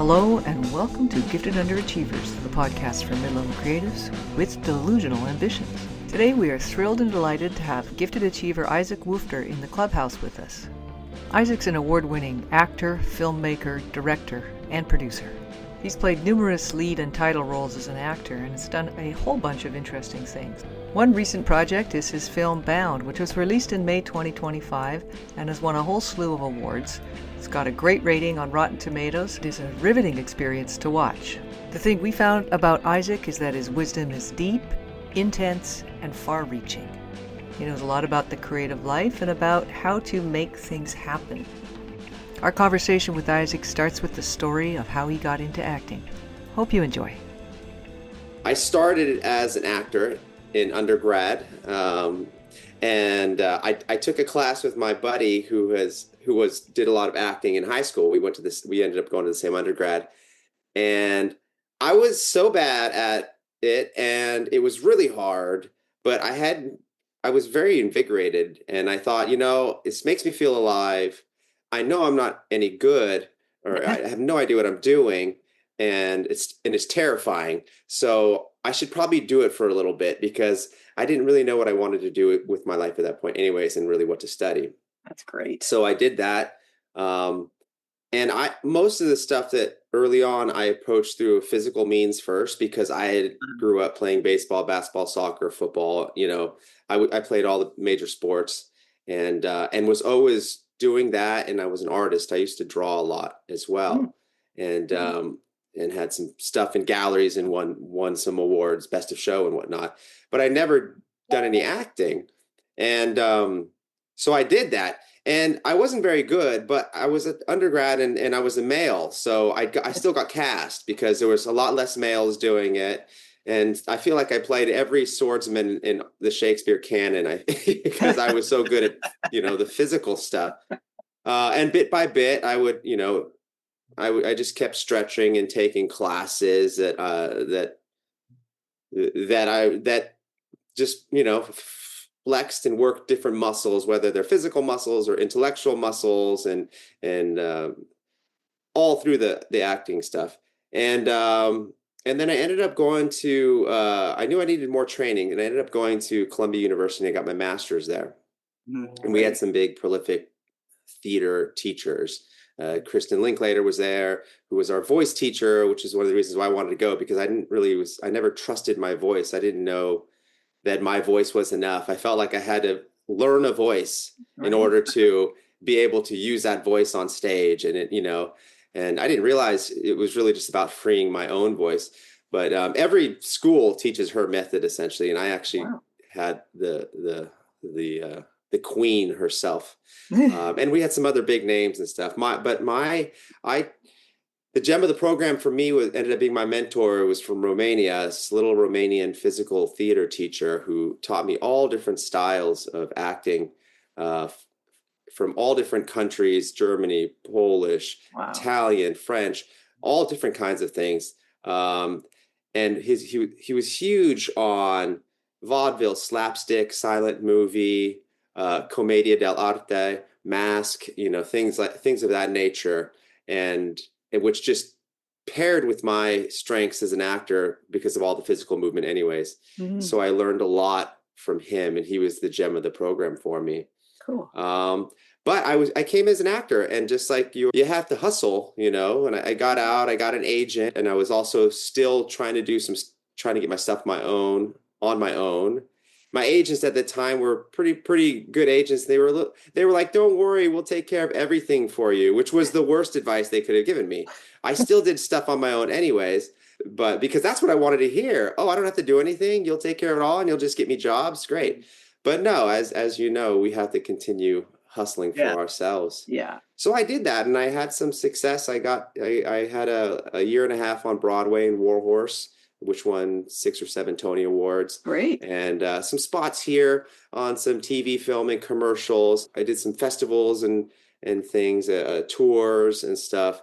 Hello and welcome to Gifted Underachievers, the podcast for mid-level creatives with delusional ambitions. Today we are thrilled and delighted to have gifted achiever Isaac Woofter in the clubhouse with us. Isaac's an award-winning actor, filmmaker, director, and producer. He's played numerous lead and title roles as an actor and has done a whole bunch of interesting things. One recent project is his film Bound, which was released in May 2025 and has won a whole slew of awards. It's got a great rating on Rotten Tomatoes. It is a riveting experience to watch. The thing we found about Isaac is that his wisdom is deep, intense, and far-reaching. He knows a lot about the creative life and about how to make things happen. Our conversation with Isaac starts with the story of how he got into acting. Hope you enjoy. I started as an actor in undergrad, and I took a class with my buddy who did a lot of acting in high school. We ended up going to the same undergrad, and I was so bad at it, and it was really hard. But I was very invigorated, and I thought, this makes me feel alive. I know I'm not any good, or I have no idea what I'm doing, and it's terrifying. So I should probably do it for a little bit because I didn't really know what I wanted to do with my life at that point anyways, and really what to study. That's great. So I did that. And most of the stuff that early on I approached through physical means first, because I grew up playing baseball, basketball, soccer, football. I played all the major sports and was always doing that. And I was an artist. I used to draw a lot as well. And had some stuff in galleries and won some awards, best of show and whatnot. But I never done any acting. And so I did that. And I wasn't very good, but I was an undergrad and I was a male. So I still got cast because there was a lot less males doing it. And I feel like I played every swordsman in the Shakespeare canon because I was so good at, the physical stuff. And bit by bit, I would, I just kept stretching and taking classes that just, flexed and worked different muscles, whether they're physical muscles or intellectual muscles, and all through the acting stuff. And then I ended up going to, I knew I needed more training, and I ended up going to Columbia University. I got my master's there. And we had some big prolific theater teachers. Kristen Linklater was there, who was our voice teacher, which is one of the reasons why I wanted to go, because I never trusted my voice. I didn't know that my voice was enough. I felt like I had to learn a voice in order to be able to use that voice on stage. And and I didn't realize it was really just about freeing my own voice. But every school teaches her method essentially. And I actually had the queen herself. And we had some other big names and stuff. The gem of the program for me ended up being my mentor. It was from Romania, this little Romanian physical theater teacher who taught me all different styles of acting from all different countries: Germany, Polish, Italian, French, all different kinds of things. And he was huge on vaudeville, slapstick, silent movie, commedia dell'arte, mask, things of that nature, and which just paired with my strengths as an actor because of all the physical movement anyways. So I learned a lot from him, and he was the gem of the program for me. Cool. But I came as an actor, and just like you have to hustle, and I got out, I got an agent, and I was also still trying to get my stuff on my own. My agents at the time were pretty good agents. They were like, "Don't worry, we'll take care of everything for you," which was the worst advice they could have given me. I still did stuff on my own anyways, but because that's what I wanted to hear. Oh, I don't have to do anything. You'll take care of it all, and you'll just get me jobs. Great. But no, as you know, we have to continue hustling for ourselves. Yeah. So I did that, and I had some success. I had a year and a half on Broadway in War Horse, which won 6 or 7 Tony Awards. Great. And some spots here on some TV film and commercials. I did some festivals and things, tours and stuff.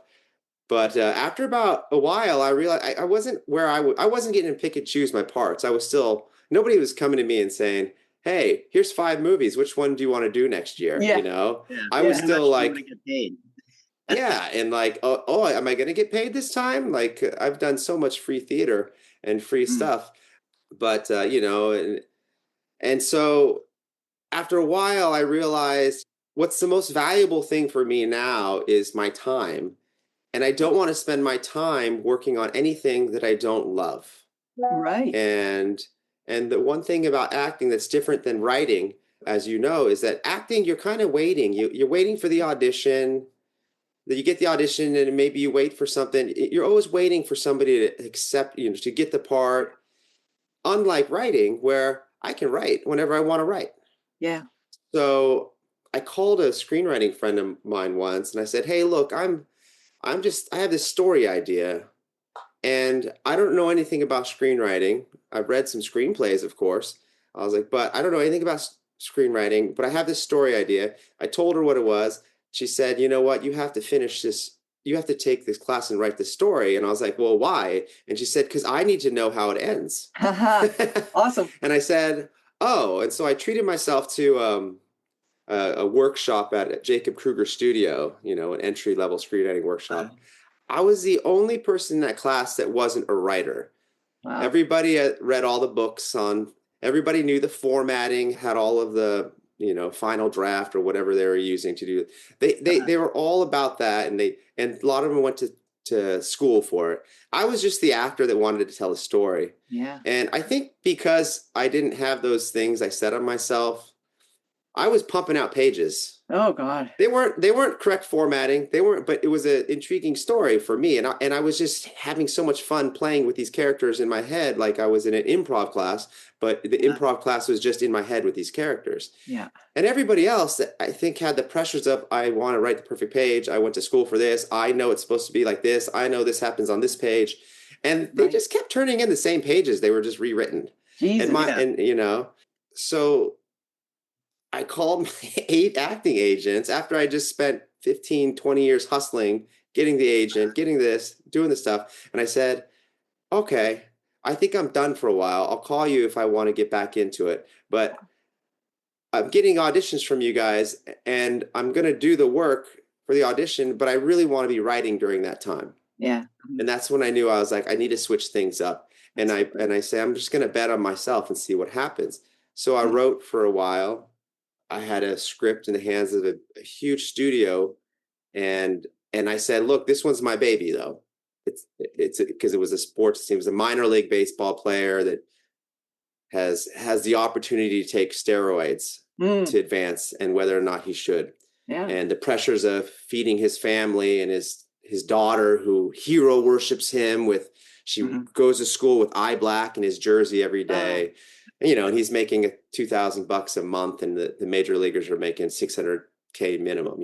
But after about a while, I realized I wasn't I wasn't getting to pick and choose my parts. Nobody was coming to me and saying, "Hey, here's 5 movies. Which one do you want to do next year?" Yeah. I was still like, Yeah, and like, oh, am I going to get paid this time? Like, I've done so much free theater and free Mm. stuff, but and so after a while, I realized what's the most valuable thing for me now is my time, and I don't want to spend my time working on anything that I don't love. Right. And the one thing about acting that's different than writing, as you know, is that acting, you're kind of waiting. You're waiting for the audition. That you get the audition, and maybe you wait for something. You're always waiting for somebody to accept, to get the part. Unlike writing, where I can write whenever I want to write. Yeah. So I called a screenwriting friend of mine once, and I said, "Hey, look, I have this story idea, and I don't know anything about screenwriting. I've read some screenplays, of course. I was like, but I don't know anything about screenwriting, but I have this story idea." I told her what it was. She said, "You know what? You have to finish this. You have to take this class and write this story." And I was like, "Well, why?" And she said, "Because I need to know how it ends." Awesome. And I said, "Oh." And so I treated myself to a workshop at Jacob Kruger Studio, an entry level screenwriting workshop. I was the only person in that class that wasn't a writer. Wow. Everybody read all the books everybody knew the formatting, had all of the, final draft or whatever they were using to do. They were all about that. And a lot of them went to school for it. I was just the actor that wanted to tell a story. Yeah. And I think because I didn't have those things I set on myself, I was pumping out pages. Oh God. They weren't correct formatting. They weren't, but it was an intriguing story for me. And I was just having so much fun playing with these characters in my head, like I was in an improv class, but the improv class was just in my head with these characters. Yeah. And everybody else that I think had the pressures of, I want to write the perfect page. I went to school for this. I know it's supposed to be like this. I know this happens on this page. And they just kept turning in the same pages. They were just rewritten. Jesus. So I called my 8 acting agents after I just spent 15, 20 years hustling, getting the agent, getting this, doing this stuff. And I said, "Okay, I think I'm done for a while. I'll call you if I want to get back into it. But I'm getting auditions from you guys, and I'm going to do the work for the audition, but I really want to be writing during that time." Yeah. And that's when I knew I was like, I need to switch things up. And I say, I'm just going to bet on myself and see what happens. So I wrote for a while. I had a script in the hands of a huge studio, and I said, "Look, this one's my baby, though. It's because it was a sports team. It was a minor league baseball player that has the opportunity to take steroids to advance, and whether or not he should. Yeah. And the pressures of feeding his family and his daughter, who hero worships him with. She goes to school with eye black in his jersey every day." And he's making $2,000 a month, and the major leaguers are making $600K minimum,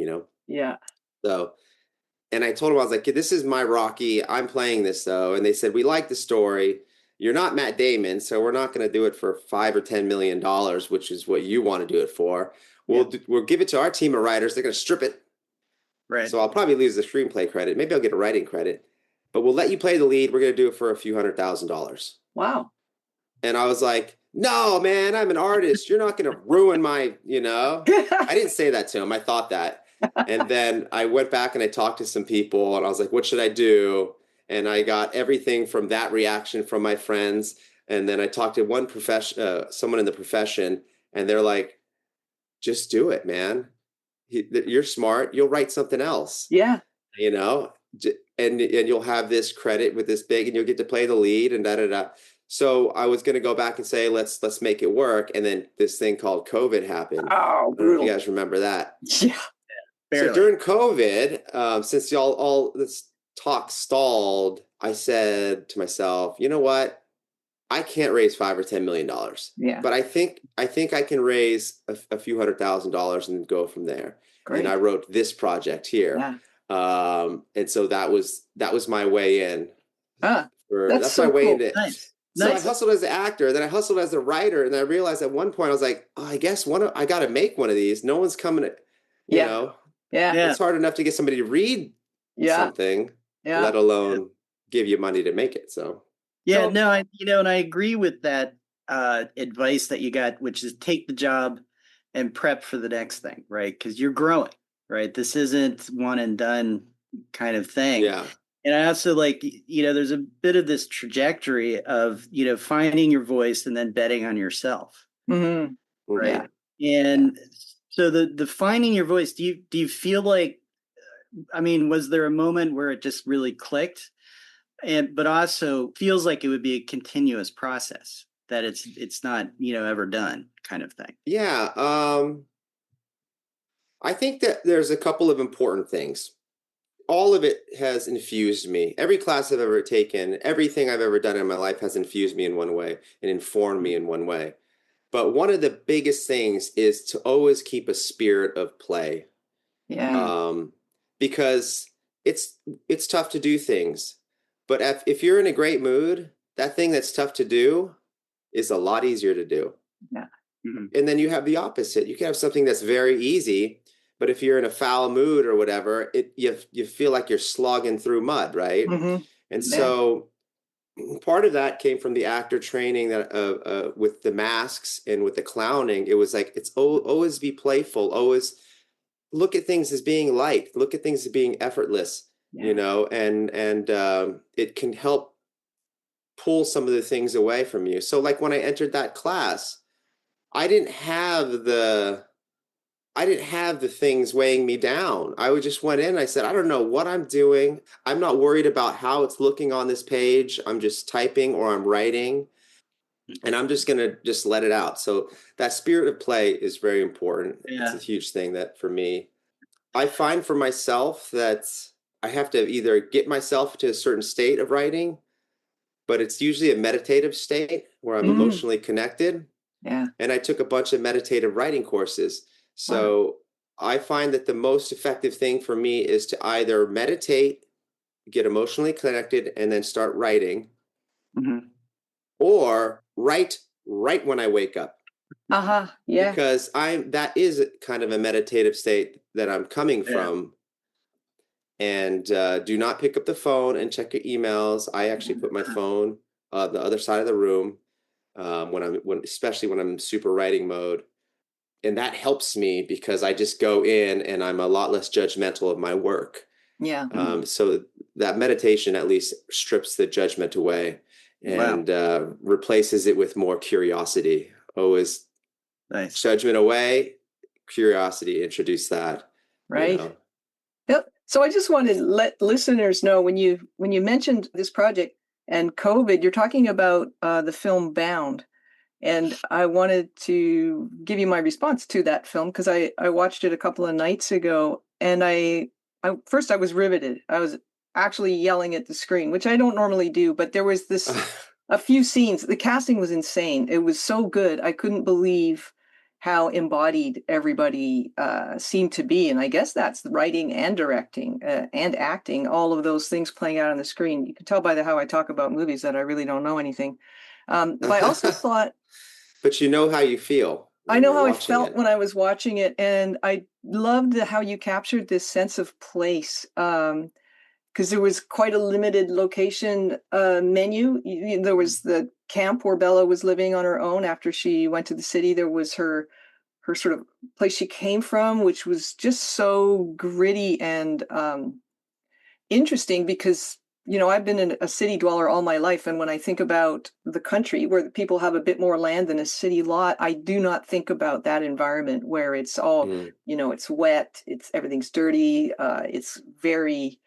Yeah. So, and I told him, I was like, "This is my Rocky. I'm playing this though." And they said, "We like the story. You're not Matt Damon, so we're not going to do it for $5 or $10 million, which is what you want to do it for. We'll give it to our team of writers. They're going to strip it. Right. So I'll probably lose the screenplay credit. Maybe I'll get a writing credit, but we'll let you play the lead. We're going to do it for a few $100,000. Wow. And I was like, "No, man, I'm an artist. You're not going to ruin my, I didn't say that to him. I thought that. And then I went back and I talked to some people, and I was like, "What should I do?" And I got everything from that reaction from my friends. And then I talked to someone in the profession, and they're like, "Just do it, man. You're smart. You'll write something else." Yeah. And you'll have this credit with this big, and you'll get to play the lead, and da da da. So I was going to go back and say, let's make it work. And then this thing called COVID happened. Oh, brutal. I don't know if you guys remember that. Yeah. Barely. So during COVID, since all this talk stalled, I said to myself, "You know what? I can't raise $5 or $10 million. Yeah. But I think I can raise a few $100,000 and go from there." Great. And I wrote this project here. Yeah. And so that was my way in. That's so my way cool. into. Nice. So Nice. I hustled as an actor, then I hustled as a writer, and I realized at one point I was like, "Oh, I guess I got to make one of these. No one's coming to, Yeah. It's hard enough to get somebody to read something, let alone give you money to make it." So and I agree with that advice that you got, which is take the job and prep for the next thing, right? Because you're growing, right? This isn't one and done. kind of thing. Yeah. And I also like, there's a bit of this trajectory of, finding your voice and then betting on yourself. Mm-hmm. Right. Yeah. And so the finding your voice, do you feel like, I mean, was there a moment where it just really clicked? But also feels like it would be a continuous process, that it's not, ever done, kind of thing. Yeah. I think that there's a couple of important things. All of it has infused me. Every class I've ever taken, everything I've ever done in my life has infused me in one way and informed me in one way. But one of the biggest things is to always keep a spirit of play. Yeah. Because it's tough to do things. But if you're in a great mood, that thing that's tough to do is a lot easier to do. Yeah. Mhm. And then you have the opposite. You can have something that's very easy, but if you're in a foul mood or whatever, you feel like you're slogging through mud, right? Mm-hmm. And Yeah. so part of that came from the actor training that with the masks and with the clowning. It was like it's always be playful, always look at things as being light, look at things as being effortless, Yeah. and it can help pull some of the things away from you. So like when I entered that class, I didn't have the things weighing me down. I just went in, I said, I don't know what I'm doing. I'm not worried about how it's looking on this page. I'm just typing or I'm writing, and I'm just going to just let it out. So that spirit of play is very important. Yeah. It's a huge thing that for me, I find for myself that I have to either get myself to a certain state of writing, but it's usually a meditative state where I'm emotionally connected. Yeah. And I took a bunch of meditative writing courses. So I find that the most effective thing for me is to either meditate, get emotionally connected, and then start writing, Mm-hmm. or write right when I wake up. Uh-huh. Yeah. Because that is kind of a meditative state that I'm coming from. And do not pick up the phone and check your emails. I actually put my phone the other side of the room especially when I'm in super writing mode. And that helps me because I just go in and I'm a lot less judgmental of my work. Yeah. So that meditation at least strips the judgment away and replaces it with more curiosity. Always Nice. judgment away, curiosity, introduce that. Right. Yep. So I just want to let listeners know when you mentioned this project and COVID, you're talking about the film Bound. And I wanted to give you my response to that film because I watched it a couple of nights ago, and I first I was riveted. I was actually yelling at the screen, which I don't normally do, but there was a few scenes. The casting was insane. It was so good. I couldn't believe how embodied everybody seemed to be. And I guess that's the writing and directing and acting, all of those things playing out on the screen. You can tell by how I talk about movies that I really don't know anything. But I also thought, but you know how you feel. I know how I felt when I was watching it, and I loved how you captured this sense of place. Because there was quite a limited location menu. There was the camp where Bella was living on her own after she went to the city. There was her sort of place she came from, which was just so gritty and interesting because, I've been a city dweller all my life. And when I think about the country where people have a bit more land than a city lot, I do not think about that environment where it's all, it's wet, everything's dirty. It's very,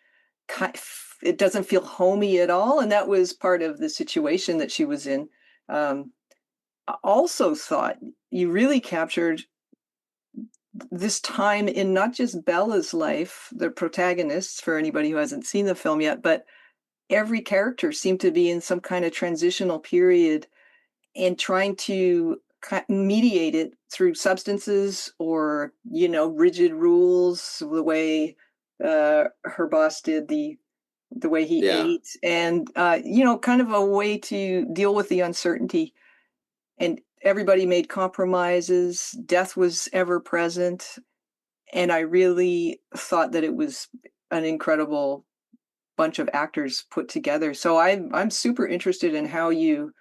it doesn't feel homey at all. And that was part of the situation that she was in. I also thought you really captured this time in not just Bella's life, the protagonists, for anybody who hasn't seen the film yet, but every character seemed to be in some kind of transitional period and trying to mediate it through substances or, rigid rules, the way her boss did, the way he ate, and, kind of a way to deal with the uncertainty. And everybody made compromises. Death was ever present. And I really thought that it was an incredible bunch of actors put together. So I'm super interested in how you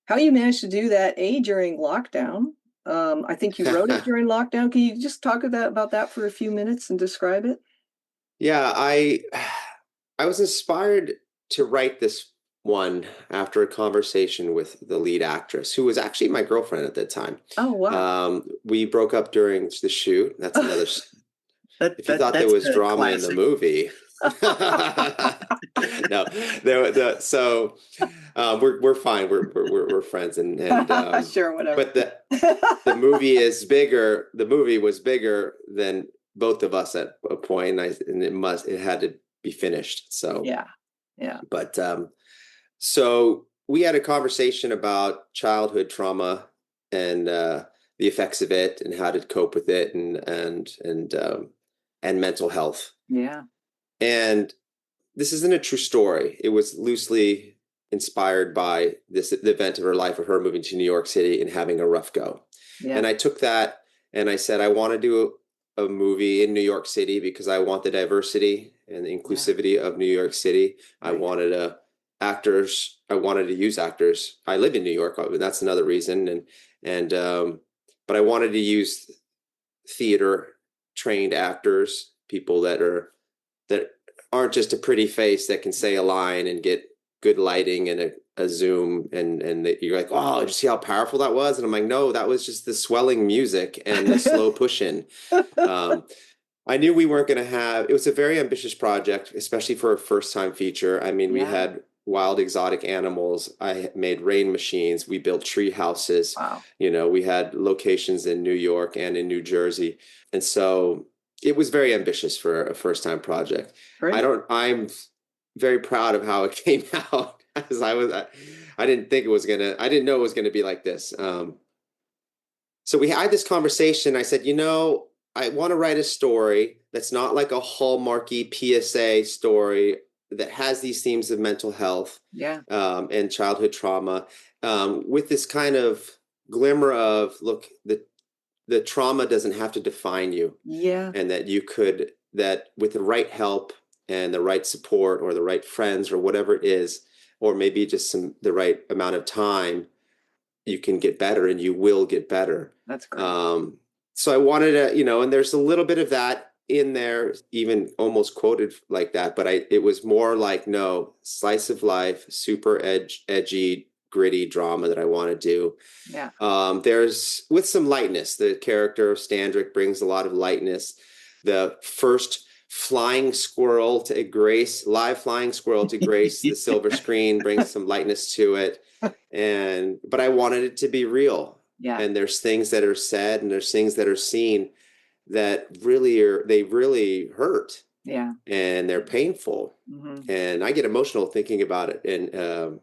managed to do that during lockdown. I think you wrote it during lockdown. Can you just talk about that for a few minutes and describe it? Yeah, I was inspired to write this one after a conversation with the lead actress, who was actually my girlfriend at that time. Oh, wow. We broke up during the shoot. That's another. If you thought there That's was a drama in the classic. movie, no, so we're fine. We're friends, and Sure, whatever. but the movie is bigger. The movie was bigger than both of us at a point, and it had to be finished. So Yeah. but so we had a conversation about childhood trauma and the effects of it and how to cope with it and mental health. Yeah. And this isn't a true story. It was loosely inspired by the event of her life of her moving to New York City and having a rough go. Yeah. And I took that and I said, I want to do a movie in New York City because I want the diversity and the inclusivity of New York City. Right. I wanted I wanted to use actors. I live in New York, but that's another reason. But I wanted to use theater trained actors, people that aren't just a pretty face that can say a line and get good lighting and a zoom and you're like, oh, did you see how powerful that was? And I'm like, no, that was just the swelling music and the slow push in. I knew we weren't going to it was a very ambitious project, especially for a first time feature. I mean, we had wild exotic animals. I made rain machines. We built tree houses. Wow. We had locations in New York and in New Jersey. And so it was very ambitious for a first time project. Great. I'm very proud of how it came out, as I didn't think I didn't know it was going to be like this. So we had this conversation. I said, I want to write a story that's not like a hallmarky PSA story that has these themes of mental health and childhood trauma with this kind of glimmer of, look, the trauma doesn't have to define you. Yeah. And that with the right help and the right support or the right friends or whatever it is, or maybe just the right amount of time, you can get better and you will get better. That's great. So I wanted to, and there's a little bit of that in there, even almost quoted like that, but it was more like, no, slice of life, super edgy, gritty drama that I want to do. Yeah. There's with some lightness. The character of Standrick brings a lot of lightness. The first live flying squirrel to grace the silver screen brings some lightness to it. But I wanted it to be real. Yeah. And there's things that are said and there's things that are seen that really hurt. Yeah. And they're painful. Mm-hmm. And I get emotional thinking about it. And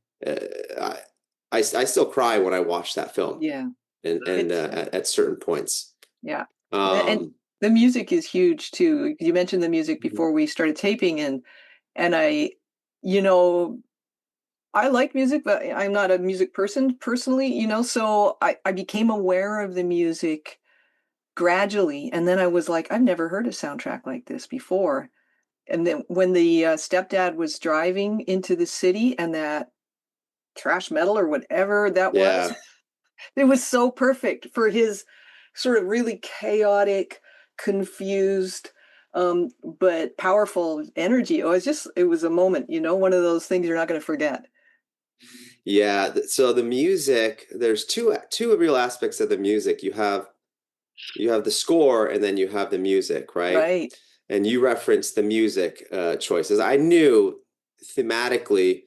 I still cry when I watch that film. Yeah. And at certain points. Yeah. And the music is huge too. You mentioned the music before we started taping, and I like music, but I'm not a music person personally, so I became aware of the music gradually. And then I was like, I've never heard a soundtrack like this before. And then when the stepdad was driving into the city and that thrash metal or whatever that was, it was so perfect for his sort of really chaotic, confused, but powerful energy. It was a moment, one of those things you're not going to forget. Yeah. So the music, there's two real aspects of the music. You have the score and then you have the music, right? Right. And you referenced the music choices. I knew thematically,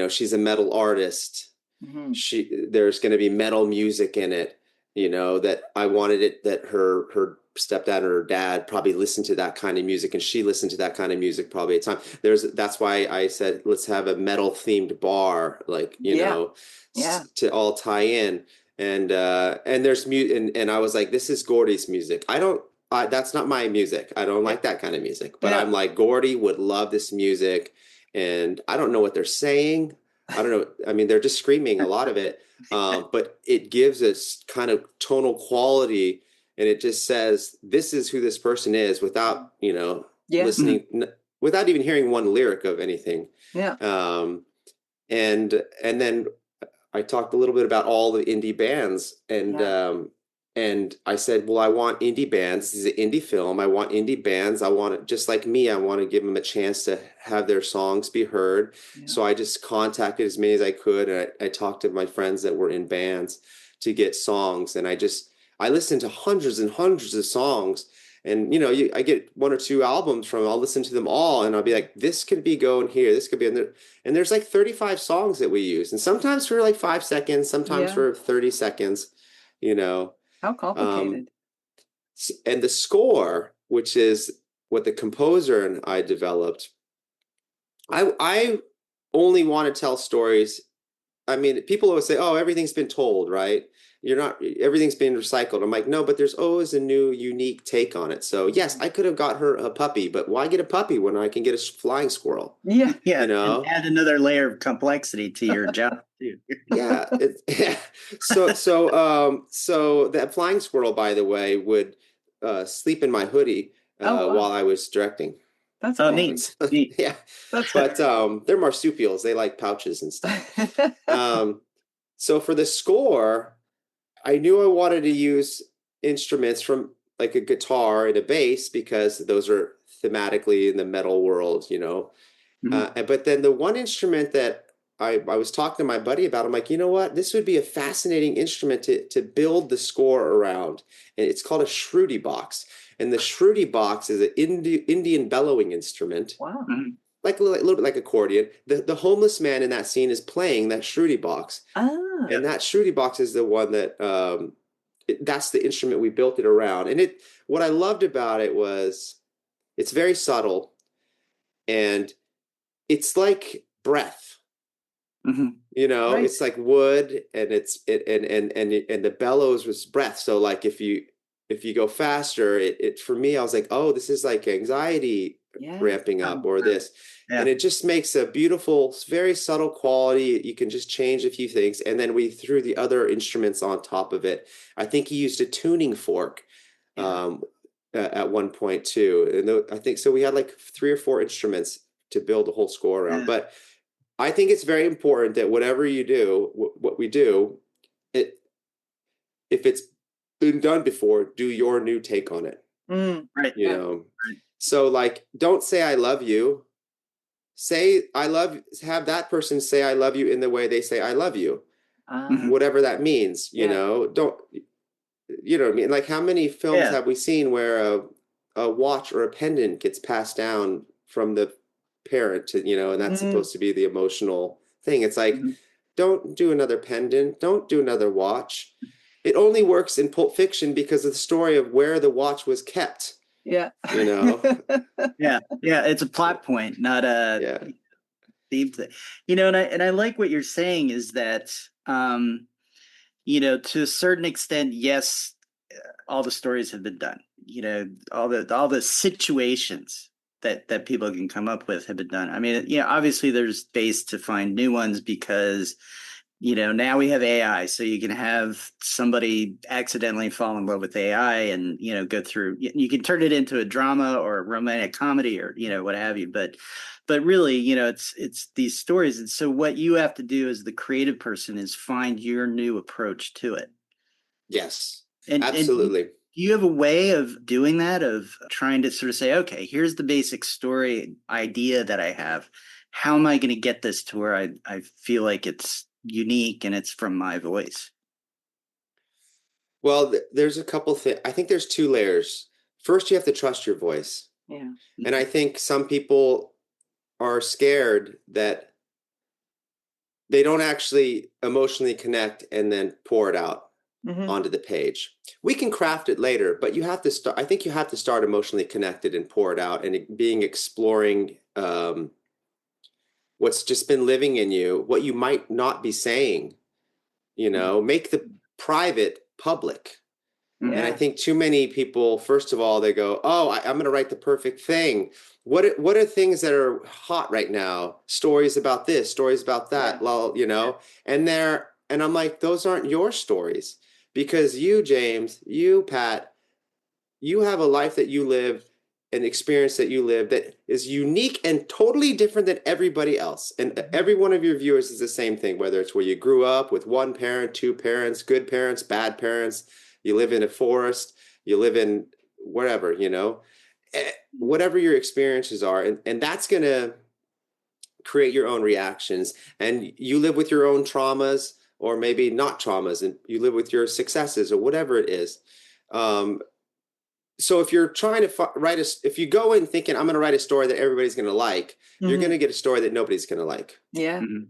she's a metal artist. Mm-hmm. There's going to be metal music in it, that I wanted it, that her stepdad or her dad probably listened to that kind of music and she listened to that kind of music probably at the time. That's why I said, let's have a metal themed bar, like, to all tie in. And there's music and I was like, this is Gordy's music. That's not my music. I don't like that kind of music, but I'm like, Gordy would love this music. And I don't know what they're saying. I don't know. I mean, they're just screaming a lot of it. But it gives us kind of tonal quality and it just says, this is who this person is without, listening, without even hearing one lyric of anything. Yeah. And then I talked a little bit about all the indie bands and And I said, well, I want indie bands. This is an indie film. I want indie bands. I want it just like me. I want to give them a chance to have their songs be heard. Yeah. So I just contacted as many as I could. And I talked to my friends that were in bands to get songs. And I listened to hundreds and hundreds of songs. And, I get one or two albums from them. I'll listen to them all. And I'll be like, this could be going here. This could be in there. And there's like 35 songs that we use. And sometimes for like 5 seconds, sometimes for 30 seconds, How complicated. And the score, which is what the composer and I developed, I only want to tell stories. I mean, people always say, oh, everything's been told, right? Everything's been recycled. I'm like, no, but there's always a new, unique take on it. So yes, I could have got her a puppy, but why get a puppy when I can get a flying squirrel? Yeah. And add another layer of complexity to your job too. Yeah. So that flying squirrel, by the way, would sleep in my hoodie wow. while I was directing. That's neat. Neat. Yeah. But they're marsupials. They like pouches and stuff. So for the score, I knew I wanted to use instruments from like a guitar and a bass because those are thematically in the metal world, Mm-hmm. But then the one instrument that I was talking to my buddy about, I'm like, you know what? This would be a fascinating instrument to build the score around. And it's called a shruti box. And the shruti box is an Indian bellowing instrument. Wow. Mm-hmm. Like a little bit like accordion. The homeless man in that scene is playing that shruti box. And that shruti box is the one that that's the instrument we built it around. And what I loved about it was it's very subtle and it's like breath. Mm-hmm. Right. It's like wood and and the bellows was breath. So like if you go faster, it for me, I was like, oh, this is like anxiety ramping up or this. Yeah. And it just makes a beautiful, very subtle quality. You can just change a few things. And then we threw the other instruments on top of it. I think he used a tuning fork at one point too. And I think so we had like 3 or 4 instruments to build the whole score around. Yeah. But I think it's very important that whatever you do, what we do, if it's been done before, do your new take on it. Right. Right. So like, don't say I love you. Say I love. Have that person say I love you in the way they say I love you, whatever that means. Don't. You know what I mean? Like, how many films have we seen where a watch or a pendant gets passed down from the parent to and that's supposed to be the emotional thing. It's like, don't do another pendant. Don't do another watch. It only works in Pulp Fiction because of the story of where the watch was kept. Yeah. Yeah. It's a plot point, not a theme thing. And I like what you're saying is that, to a certain extent, yes, all the stories have been done. All the situations that people can come up with have been done. I mean, obviously there's space to find new ones because now we have AI, so you can have somebody accidentally fall in love with AI and, go through, you can turn it into a drama or a romantic comedy or, what have you. But really, it's these stories. And so what you have to do as the creative person is find your new approach to it. Yes, absolutely. And do you have a way of doing that, of trying to sort of say, okay, here's the basic story idea that I have. How am I going to get this to where I feel like it's unique and it's from my voice? Well, there's a couple things. I think there's 2 layers. First, you have to trust your voice. Yeah. And I think some people are scared that they don't actually emotionally connect and then pour it out onto the page. We can craft it later, but you have to start. I think you have to start emotionally connected and pour it out and exploring what's just been living in you, what you might not be saying, make the private public. Yeah. And I think too many people, first of all, they go, oh, I'm going to write the perfect thing. What are things that are hot right now? Stories about this, stories about that, and I'm like, those aren't your stories, because you, James, you, Pat, you have a life that you live, an experience that you live that is unique and totally different than everybody else. And every one of your viewers is the same thing, whether it's where you grew up with 1 parent, 2 parents, good parents, bad parents, you live in a forest, you live in wherever, whatever your experiences are. And that's going to create your own reactions. And you live with your own traumas, or maybe not traumas, and you live with your successes or whatever it is. So if you're trying to if you go in thinking I'm going to write a story that everybody's going to like, you're going to get a story that nobody's going to like. Yeah. Mm-hmm.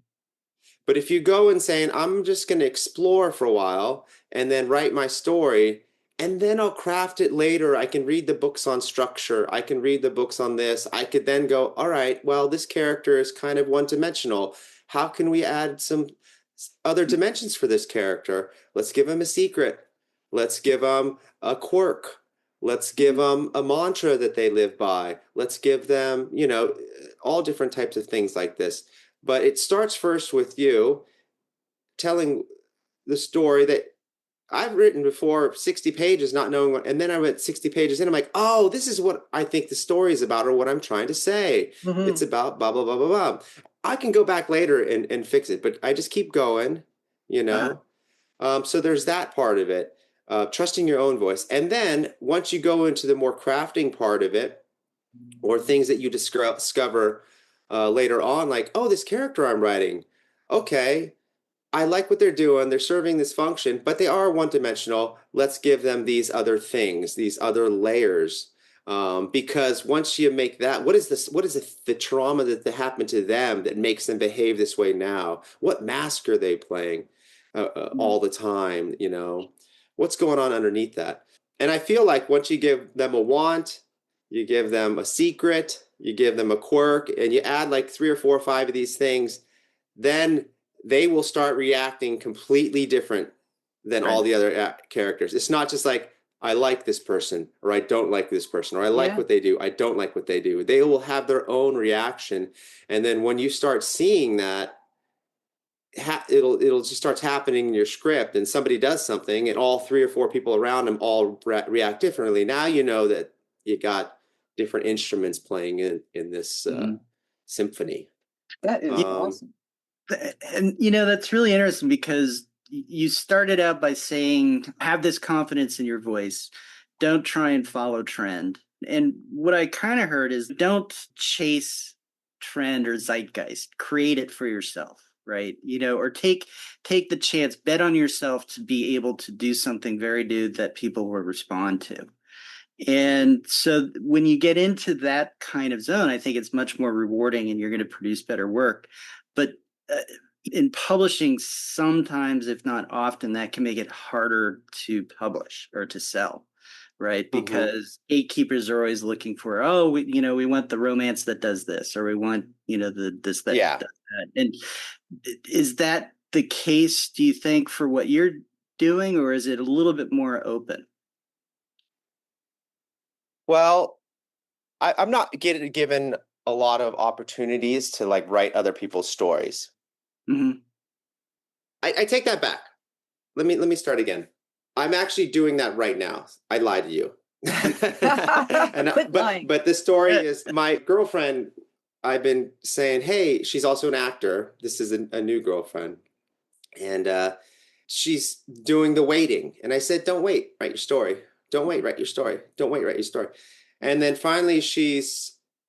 But if you go in saying I'm just going to explore for a while and then write my story, and then I'll craft it later. I can read the books on structure. I can read the books on this. I could then go, all right, well, this character is kind of one-dimensional. How can we add some other dimensions for this character? Let's give him a secret. Let's give them a quirk. Let's give them a mantra that they live by. Let's give them, all different types of things like this. But it starts first with you telling the story that I've written before, 60 pages, not knowing what, and then I went 60 pages in. I'm like, oh, this is what I think the story is about, or what I'm trying to say. Mhm. It's about blah, blah, blah, blah, blah. I can go back later and fix it, but I just keep going, So there's that part of it. Trusting your own voice. And then once you go into the more crafting part of it, or things that you discover later on, like, oh, this character I'm writing, okay, I like what they're doing. They're serving this function, but they are one-dimensional. Let's give them these other things, these other layers. Because once you make that, what is the trauma that happened to them that makes them behave this way now? What mask are they playing all the time, What's going on underneath that? And I feel like once you give them a want, you give them a secret, you give them a quirk, and you add like 3 or 4 or 5 of these things, then they will start reacting completely different than all the other characters. It's not just like, I like this person, or I don't like this person, or I like what they do, I don't like what they do. They will have their own reaction. And then when you start seeing that, it'll just starts happening in your script, and somebody does something and all 3 or 4 people around them all react differently. Now you know that you got different instruments playing in this symphony. That is awesome. And that's really interesting, because you started out by saying, have this confidence in your voice, don't try and follow trend. And what I kind of heard is, don't chase trend or zeitgeist, create it for yourself, right? Or take the chance, bet on yourself to be able to do something very new that people will respond to. And so when you get into that kind of zone, I think it's much more rewarding, and you're going to produce better work. But in publishing, sometimes, if not often, that can make it harder to publish or to sell, right? Because gatekeepers are always looking for, we want the romance that does this, or we want, this that does that. And is that the case, do you think, for what you're doing, or is it a little bit more open? Well, I'm not given a lot of opportunities to like write other people's stories. Mm-hmm. I take that back. Let me start again. I'm actually doing that right now. I lied to you. But the story is, my girlfriend, I've been saying, hey, she's also an actor. This is a new girlfriend. And she's doing the waiting. And I said, don't wait, write your story. Don't wait, write your story. Don't wait, write your story. And then finally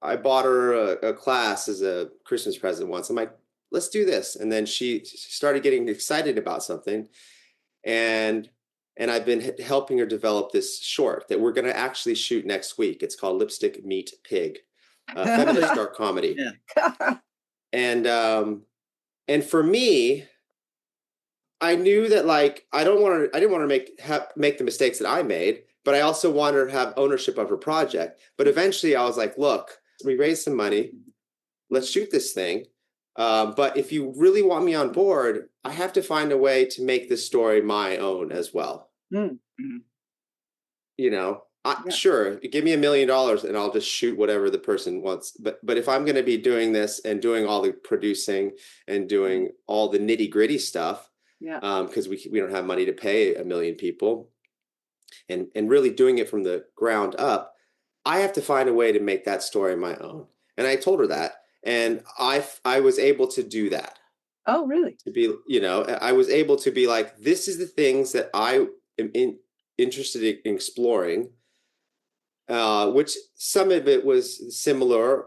I bought her a class as a Christmas present once. I'm like, let's do this. And then she started getting excited about something. And I've been helping her develop this short that we're going to actually shoot next week. It's called Lipstick Meet Pig, feminist dark comedy. Yeah. And for me, I knew that like I didn't want to make the mistakes that I made, but I also wanted her to have ownership of her project. But eventually I was like, look, we raised some money. Let's shoot this thing. But if you really want me on board, I have to find a way to make this story my own as well. Mm-hmm. Sure, give me $1 million and I'll just shoot whatever the person wants. But if I'm going to be doing this and doing all the producing and doing all the nitty gritty stuff, because we don't have money to pay 1 million people, and really doing it from the ground up, I have to find a way to make that story my own. And I told her that, and I was able to do that. Oh, really? To be, I was able to be like, this is the things that I am interested in exploring, which some of it was similar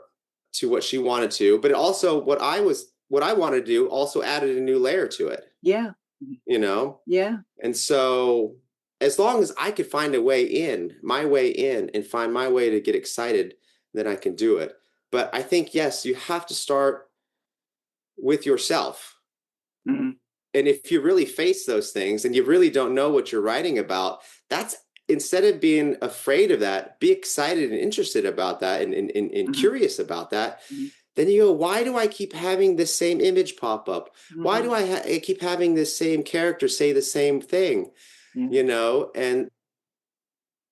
to what she wanted to, but also what I wanted to do also added a new layer to it. Yeah. You know? Yeah. And so as long as I could find my way in and find my way to get excited, then I can do it. But I think, yes, you have to start with yourself. Mm-hmm. And if you really face those things and you really don't know what you're writing about, that's, instead of being afraid of that, be excited and interested about that and Mm-hmm. curious about that. Mm-hmm. Then you go, why do I keep having this same image pop up? Mm-hmm. Why do I keep having this same character say the same thing? Yeah. You know, and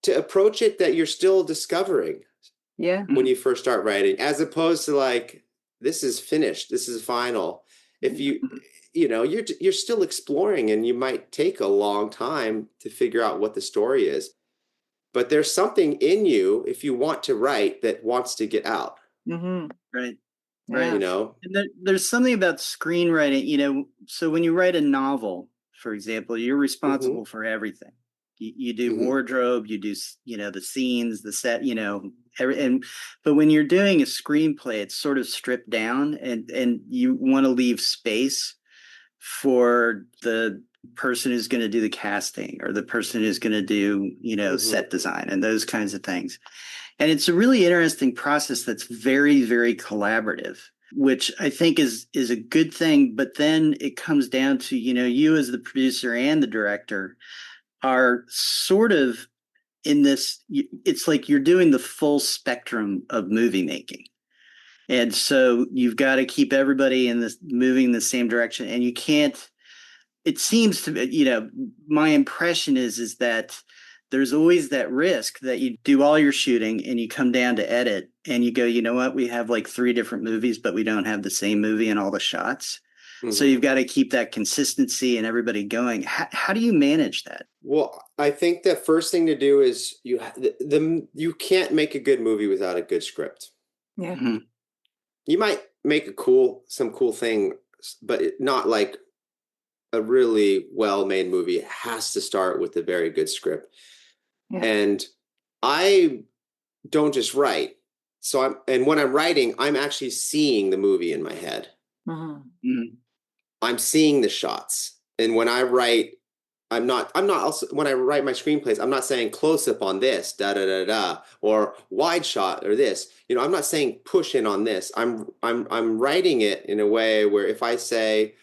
to approach it that you're still discovering Yeah. when you first start writing, as opposed to like, this is finished, this is final. If you know, you're still exploring, and you might take a long time to figure out what the story is. But there's something in you, if you want to write, that wants to get out. Mm-hmm. Right. Yeah. Right. You know? And there's something about screenwriting, you know, so when you write a novel, for example, you're responsible for everything. You do wardrobe, you do, you know, the scenes, the set, you know, but when you're doing a screenplay, it's sort of stripped down, and you want to leave space for the person who's going to do the casting, or the person who's going to do, you know, set design and those kinds of things. And it's a really interesting process that's very, very collaborative, which I think is a good thing. But then it comes down to, you know, you as the producer and the director are sort of in this, it's like you're doing the full spectrum of movie making. And so you've got to keep everybody moving in the same direction. And you can't, it seems to be, you know, my impression is that there's always that risk that you do all your shooting and you come down to edit and you go, you know what, we have like 3 different movies, but we don't have the same movie in all the shots. So you've got to keep that consistency and everybody going. How do you manage that? Well, I think the first thing to do is you can't make a good movie without a good script. Yeah. Mm-hmm. You might make some cool thing, but not like a really well-made movie. It has to start with a very good script. Yeah. And I don't just write. So when I'm writing, I'm actually seeing the movie in my head. I'm seeing the shots. And when I write, I'm not also, when I write my screenplays, I'm not saying close up on this, da da da da, or wide shot or this. You know, I'm not saying push in on this. I'm writing it in a way where if I say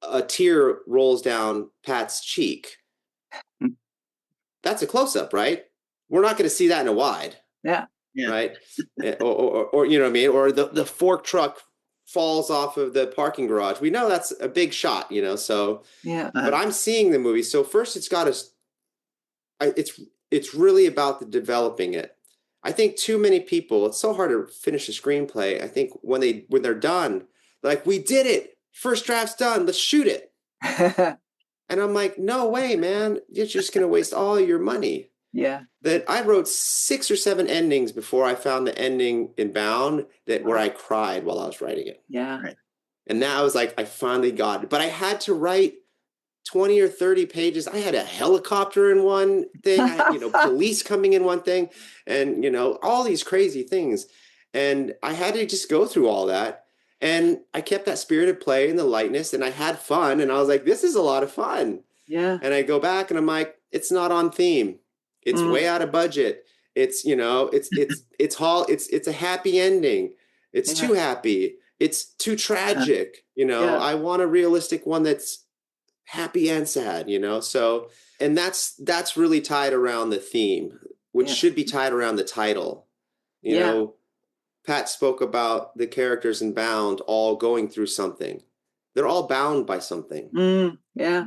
a tear rolls down Pat's cheek, that's a close up, right? We're not going to see that in a wide. Yeah. Right. or you know what I mean? Or the fork truck falls off of the parking garage. We know that's a big shot, you know, so yeah. But I'm seeing the movie. So first it's really about the developing it. I think too many people, it's so hard to finish a screenplay. I think when they're done, they're like, we did it. First draft's done. Let's shoot it. And I'm like, no way, man. You're just going to waste all your money. Yeah. That I wrote 6 or 7 endings before I found the ending in Bound where I cried while I was writing it. Yeah. Right. And now I was like, I finally got it. But I had to write 20 or 30 pages. I had a helicopter in one thing, I had, you know, police coming in one thing, and, you know, all these crazy things. And I had to just go through all that. And I kept that spirit of play and the lightness, and I had fun. And I was like, this is a lot of fun. Yeah. And I go back and I'm like, it's not on theme. It's way out of budget. It's, you know, it's a happy ending. It's too happy. It's too tragic. You know, I want a realistic one that's happy and sad, you know? So, and that's really tied around the theme, which should be tied around the title. You know, Pat spoke about the characters in Bound all going through something. They're all bound by something. Yeah.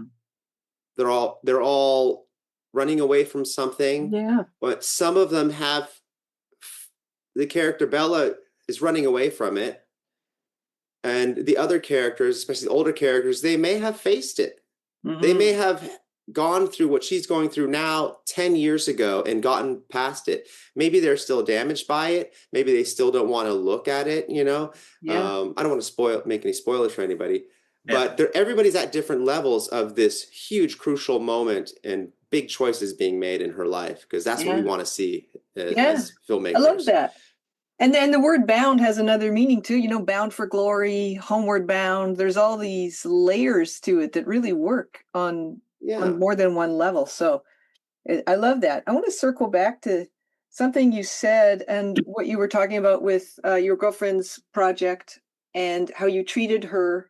They're all running away from something. Yeah. But some of them have, the character Bella is running away from it. And the other characters, especially the older characters, they may have faced it. They may have gone through what she's going through now 10 years ago and gotten past it. Maybe they're still damaged by it. Maybe they still don't want to look at it, you know? Yeah. I don't want to make any spoilers for anybody. But everybody's at different levels of this huge crucial moment and big choices being made in her life, because that's what we want to see as filmmakers. I love that. And then the word bound has another meaning too, bound for glory, homeward bound. There's all these layers to it that really work on more than one level. So I love that. I want to circle back to something you said and what you were talking about with your girlfriend's project and how you treated her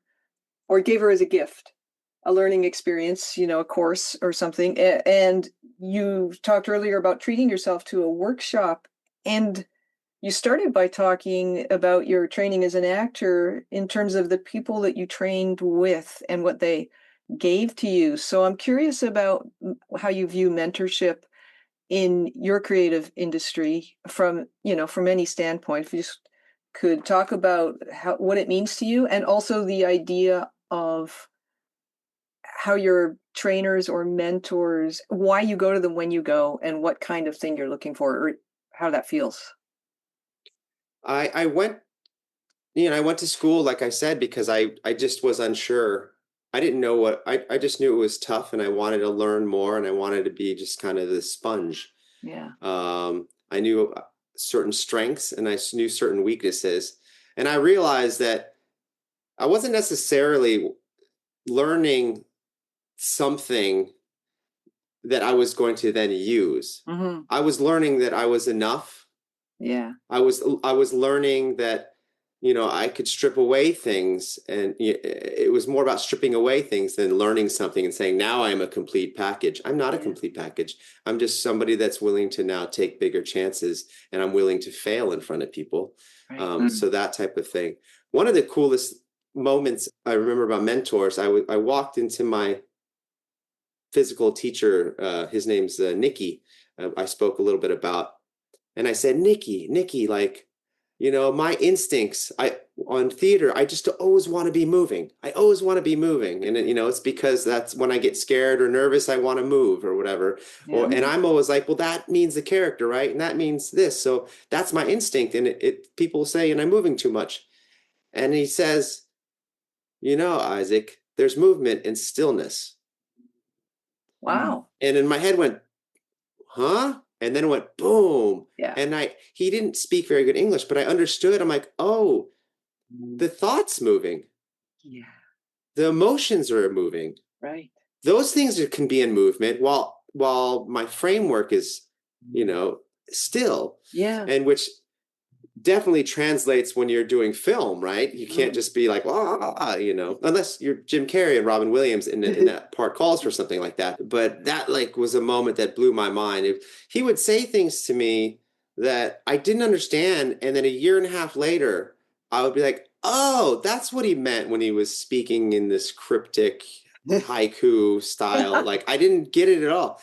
or gave her as a gift, a learning experience, a course or something. And you talked earlier about treating yourself to a workshop, and you started by talking about your training as an actor in terms of the people that you trained with and what they gave to you. So I'm curious about how you view mentorship in your creative industry from any standpoint. If you just could talk about what it means to you, and also the idea of how your trainers or mentors, why you go to them when you go, and what kind of thing you're looking for, or how that feels. I went to school, like I said, because I just was unsure. I didn't know I just knew it was tough, and I wanted to learn more, and I wanted to be just kind of this sponge. Yeah. I knew certain strengths and I knew certain weaknesses. And I realized that I wasn't necessarily learning something that I was going to then use. Mm-hmm. I was learning that I was enough. Yeah. I was learning that, I could strip away things, and it was more about stripping away things than learning something and saying, now I'm a complete package. I'm not a complete package. I'm just somebody that's willing to now take bigger chances, and I'm willing to fail in front of people. Right. So that type of thing. One of the coolest moments I remember about mentors, I walked into my physical teacher, his name's Nikki, I spoke a little bit about, and I said, Nikki, like, my instincts, on theater, I just always want to be moving. I always want to be moving. And, it's because that's when I get scared or nervous, I want to move or whatever. Yeah. And I'm always like, well, that means the character, right? And that means this. So that's my instinct. And people say, and I'm moving too much. And he says, Isaac, there's movement in stillness. Wow. And in my head went, huh? And then it went boom. Yeah. And he didn't speak very good English, but I understood. I'm like, oh, the thought's moving. Yeah. The emotions are moving. Right. Those things can be in movement while my framework is, still. Yeah. And which definitely translates when you're doing film, right? You can't just be like, unless you're Jim Carrey and Robin Williams in that part calls for something like that. But that was a moment that blew my mind. He would say things to me that I didn't understand. And then a year and a half later, I would be like, oh, that's what he meant when he was speaking in this cryptic haiku style. Like, I didn't get it at all.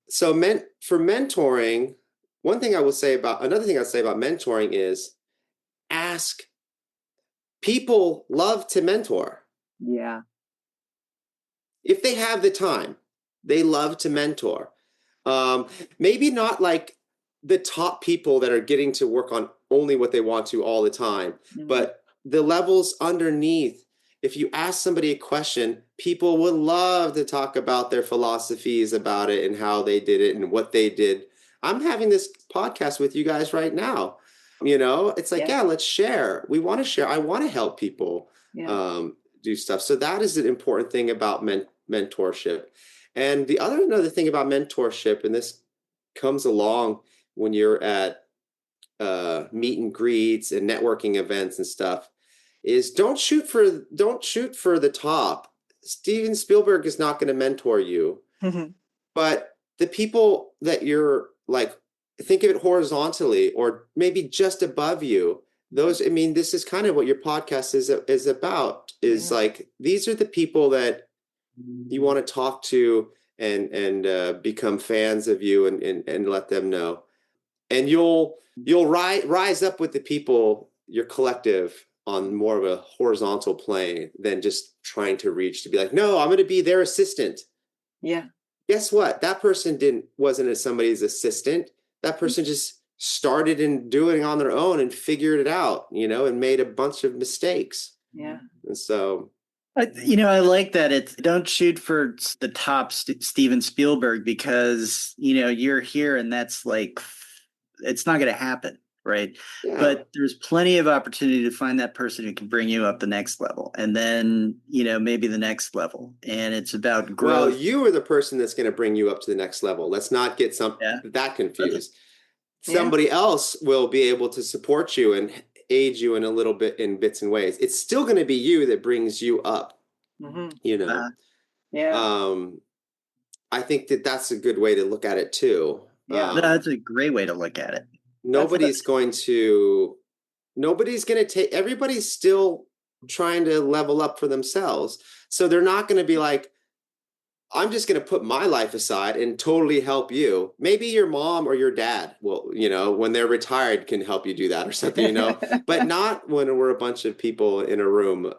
So for mentoring, another thing I'd say about mentoring is ask. People love to mentor. Yeah. If they have the time, they love to mentor. Maybe not like the top people that are getting to work on only what they want to all the time, but the levels underneath. If you ask somebody a question, people would love to talk about their philosophies about it and how they did it and what they did. I'm having this podcast with you guys right now. It's like, let's share. We want to share. I want to help people do stuff. So that is an important thing about mentorship. And another thing about mentorship, and this comes along when you're at meet and greets and networking events and stuff, is don't shoot for the top. Steven Spielberg is not going to mentor you, but the people that you're like, think of it horizontally or maybe just above you. This is kind of what your podcast is about, is like, these are the people that you want to talk to and become fans of you and let them know. And you'll rise up with the people, your collective, on more of a horizontal plane than just trying to be like, no, I'm going to be their assistant. Yeah. Guess what? That person wasn't somebody's assistant. That person just started and doing it on their own and figured it out, and made a bunch of mistakes. Yeah. And so I like that. It's don't shoot for the top Steven Spielberg because, you're here and that's like, it's not going to happen. Right. Yeah. But there's plenty of opportunity to find that person who can bring you up the next level and then, maybe the next level. And it's about Well, growth. you are the person that's going to bring you up to the next level. Let's not get Yeah. that confused. Yeah. Somebody else will be able to support you and aid you in a little bit in bits and ways. It's still going to be you that brings you up. Mm-hmm. Yeah. I think that's a good way to look at it too. Yeah. That's a great way to look at it. Nobody's going to take, everybody's still trying to level up for themselves. So they're not going to be like, I'm just going to put my life aside and totally help you. Maybe your mom or your dad will, when they're retired can help you do that or something, but not when we're a bunch of people in a room.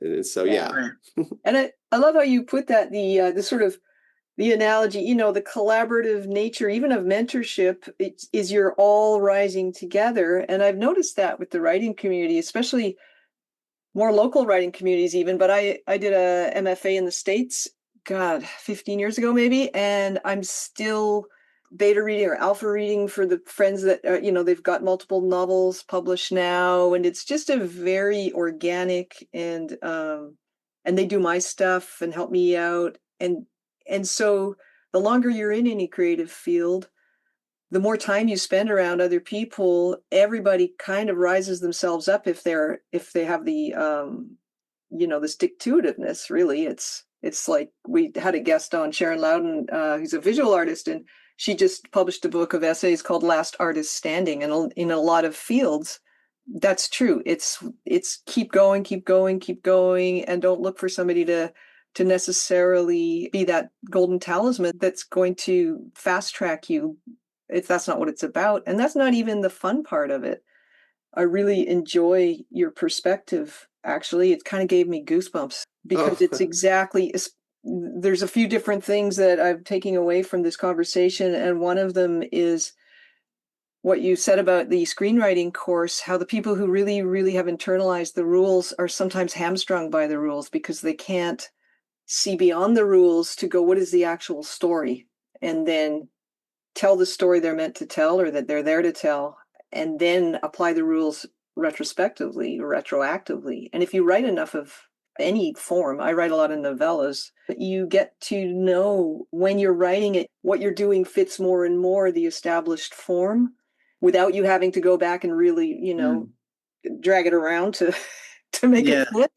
And so, yeah. And I love how you put that, the sort of the analogy, the collaborative nature, even of mentorship, is you're all rising together. And I've noticed that with the writing community, especially more local writing communities even, but I did a MFA in the States, God, 15 years ago maybe, and I'm still beta reading or alpha reading for the friends that, they've got multiple novels published now, and it's just a very organic and they do my stuff and help me out. And so the longer you're in any creative field, the more time you spend around other people, everybody kind of rises themselves up if they have the the stick-to-itiveness. Really, it's like we had a guest on, Sharon Loudon, who's a visual artist, and she just published a book of essays called Last Artist Standing. And in a lot of fields, that's true. It's keep going, keep going, keep going, and don't look for somebody to necessarily be that golden talisman that's going to fast track you. If that's not what it's about. And that's not even the fun part of it. I really enjoy your perspective. Actually, it kind of gave me goosebumps because it's exactly, there's a few different things that I'm taking away from this conversation. And one of them is what you said about the screenwriting course, how the people who really, really have internalized the rules are sometimes hamstrung by the rules because they can't see beyond the rules to go, what is the actual story? And then tell the story they're meant to tell or that they're there to tell, and then apply the rules retrospectively or retroactively. And if you write enough of any form, I write a lot of novellas, you get to know when you're writing it, what you're doing fits more and more the established form without you having to go back and really, drag it around to make it fit.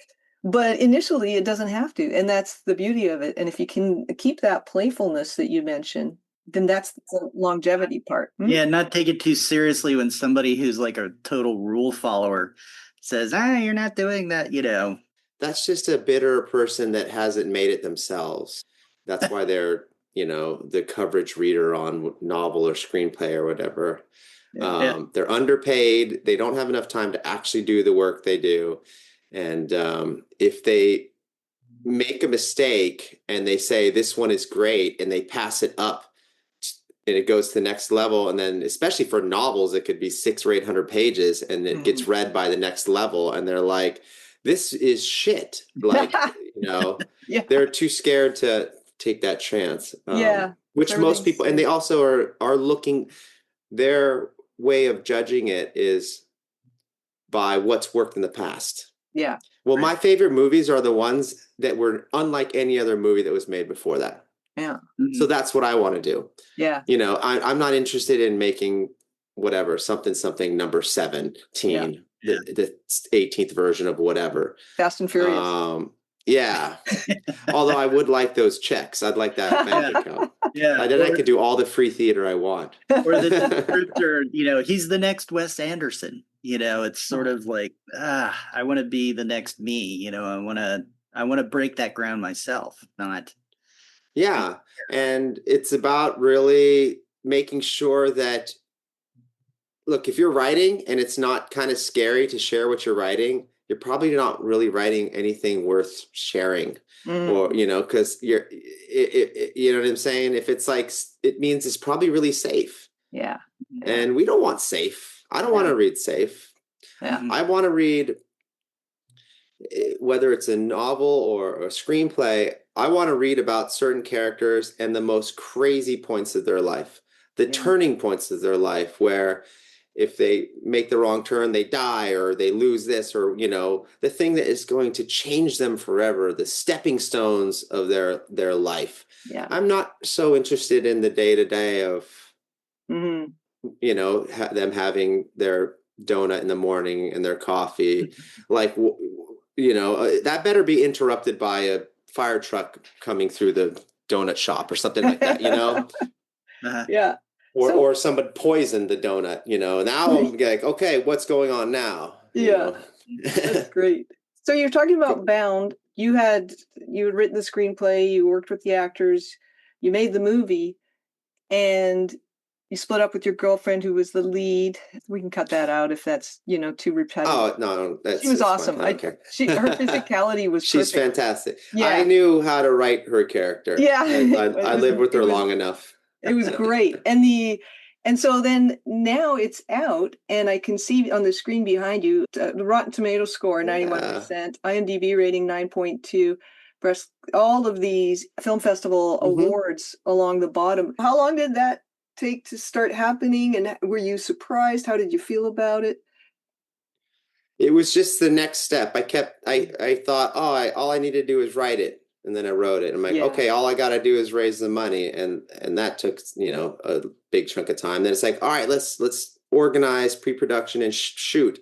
But initially it doesn't have to. And that's the beauty of it. And if you can keep that playfulness that you mentioned, then that's the longevity part. Yeah, not take it too seriously when somebody who's like a total rule follower says, you're not doing that, That's just a bitter person that hasn't made it themselves. That's why they're, the coverage reader on novel or screenplay or whatever. They're underpaid. They don't have enough time to actually do the work they do. And if they make a mistake and they say, this one is great, and they pass it up, and it goes to the next level. And then especially for novels, it could be 600 or 800 pages and it gets read by the next level. And they're like, this is shit. Like, they're too scared to take that chance. Which most people, and they also are looking, their way of judging it is by what's worked in the past. Yeah. Well, my favorite movies are the ones that were unlike any other movie that was made before that. Yeah. So that's what I want to do. Yeah. I'm not interested in making whatever, something number 17, the 18th version of whatever. Fast and Furious. Yeah. Although I would like those checks. I'd like that bank account. Yeah. Then I could do all the free theater I want. Or the descriptor, he's the next Wes Anderson. It's sort of like, I want to be the next me. I want to break that ground myself, not. Yeah. And it's about really making sure that, look, if you're writing and it's not kind of scary to share what you're writing, you're probably not really writing anything worth sharing. Or, because you know what I'm saying? If it's like, it means it's probably really safe. Yeah. And we don't want safe. I don't want to read safe. Yeah. I want to read whether it's a novel or a screenplay, I want to read about certain characters and the most crazy points of their life, the turning points of their life, where if they make the wrong turn, they die, or they lose this, or, you know, the thing that is going to change them forever, the stepping stones of their life. Yeah. I'm not so interested in the day-to-day of, you know, them having their donut in the morning and their coffee. Like, you know, that better be interrupted by a fire truck coming through the donut shop or something like that, you know? Yeah. Or somebody poisoned the donut, you know. Now I'm like, okay, what's going on now? You know? That's great. So you're talking about Bound. You had written the screenplay, you worked with the actors, you made the movie, and you split up with your girlfriend who was the lead. We can cut that out if that's, you know, too repetitive. Oh, no, she was awesome. I don't care. Her physicality was She's perfect. fantastic. Yeah. I knew how to write her character. Yeah. I lived with her long enough. It was great. And so then now it's out, and I can see on the screen behind you the Rotten Tomatoes score 91%, IMDb rating 9.2, all of these film festival awards along the bottom. How long did that take to start happening, and were you surprised? How did you feel about it? It was just the next step. I thought, all I need to do is write it. And then I wrote it. I'm like, okay, all I got to do is raise the money. And that took, you know, a big chunk of time. Then it's like, all right, let's organize pre-production and shoot.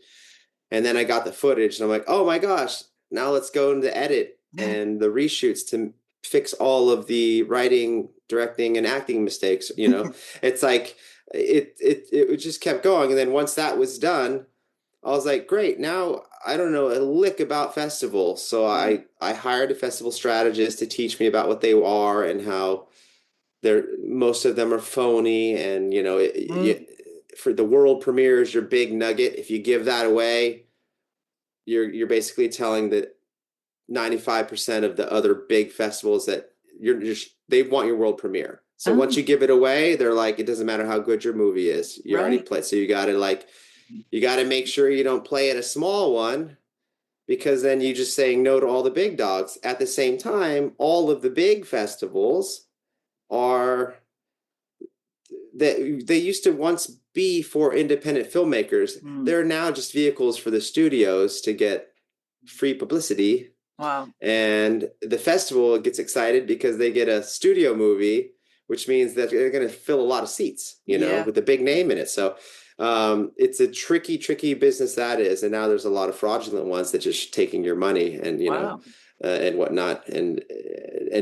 And then I got the footage and I'm like, oh my gosh, now let's go into edit and the reshoots to fix all of the writing, directing, and acting mistakes. You know, it's like, it just kept going. And then once that was done, I was like, great, now I don't know a lick about festivals. So I hired a festival strategist to teach me about what they are and how most of them are phony. And, you know, for the world premieres, your big nugget, if you give that away, you're basically telling that 95% of the other big festivals that they want your world premiere. So once you give it away, they're like, it doesn't matter how good your movie is. You already played. So you got to make sure you don't play at a small one, because then you're just saying no to all the big dogs. At the same time, all of the big festivals are that they used to once be for independent filmmakers. They're now just vehicles for the studios to get free publicity. Wow. And the festival gets excited because they get a studio movie, which means that they're going to fill a lot of seats, you know, with a big name in it. So it's a tricky business that is. And now there's a lot of fraudulent ones that just taking your money and, you know, and whatnot, and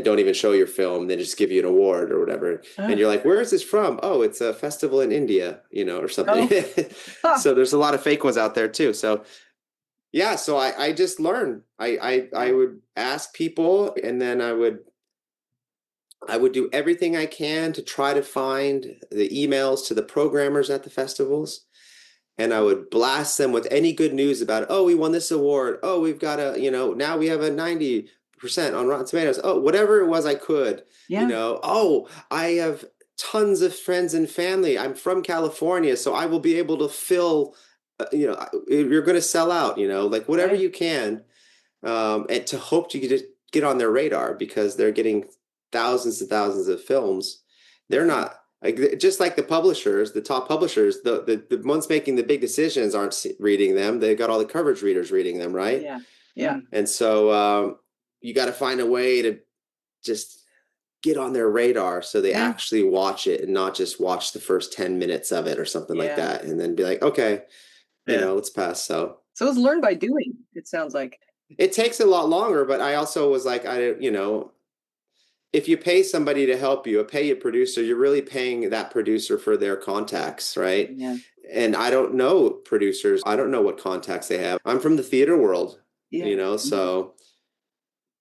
don't even show your film. They just give you an award or whatever. And you're like, where is this from? Oh, it's a festival in India, you know, or something. So there's a lot of fake ones out there too. So yeah, so I just learned. I would ask people, and then I would do everything I can to try to find the emails to the programmers at the festivals. And I would blast them with any good news about, oh, we won this award. Oh, we've got now we have a 90% on Rotten Tomatoes. Oh, whatever it was I could, you know, oh, I have tons of friends and family. I'm from California, so I will be able to fill, you know, you're going to sell out, you know, like whatever you can, and to hope to get on their radar, because they're getting thousands and thousands of films. They're not like, just like the publishers, the top publishers, the ones making the big decisions aren't reading them. They've got all the coverage readers reading them, right? Yeah. And so you got to find a way to just get on their radar so they actually watch it and not just watch the first 10 minutes of it or something like that, and then be like, okay, you know, let's pass. So it's learned by doing, it sounds like. It takes a lot longer, but I also was like, you know, if you pay somebody to help you, pay a producer, you're really paying that producer for their contacts, right? Yeah. And I don't know producers. I don't know what contacts they have. I'm from the theater world, you know, so.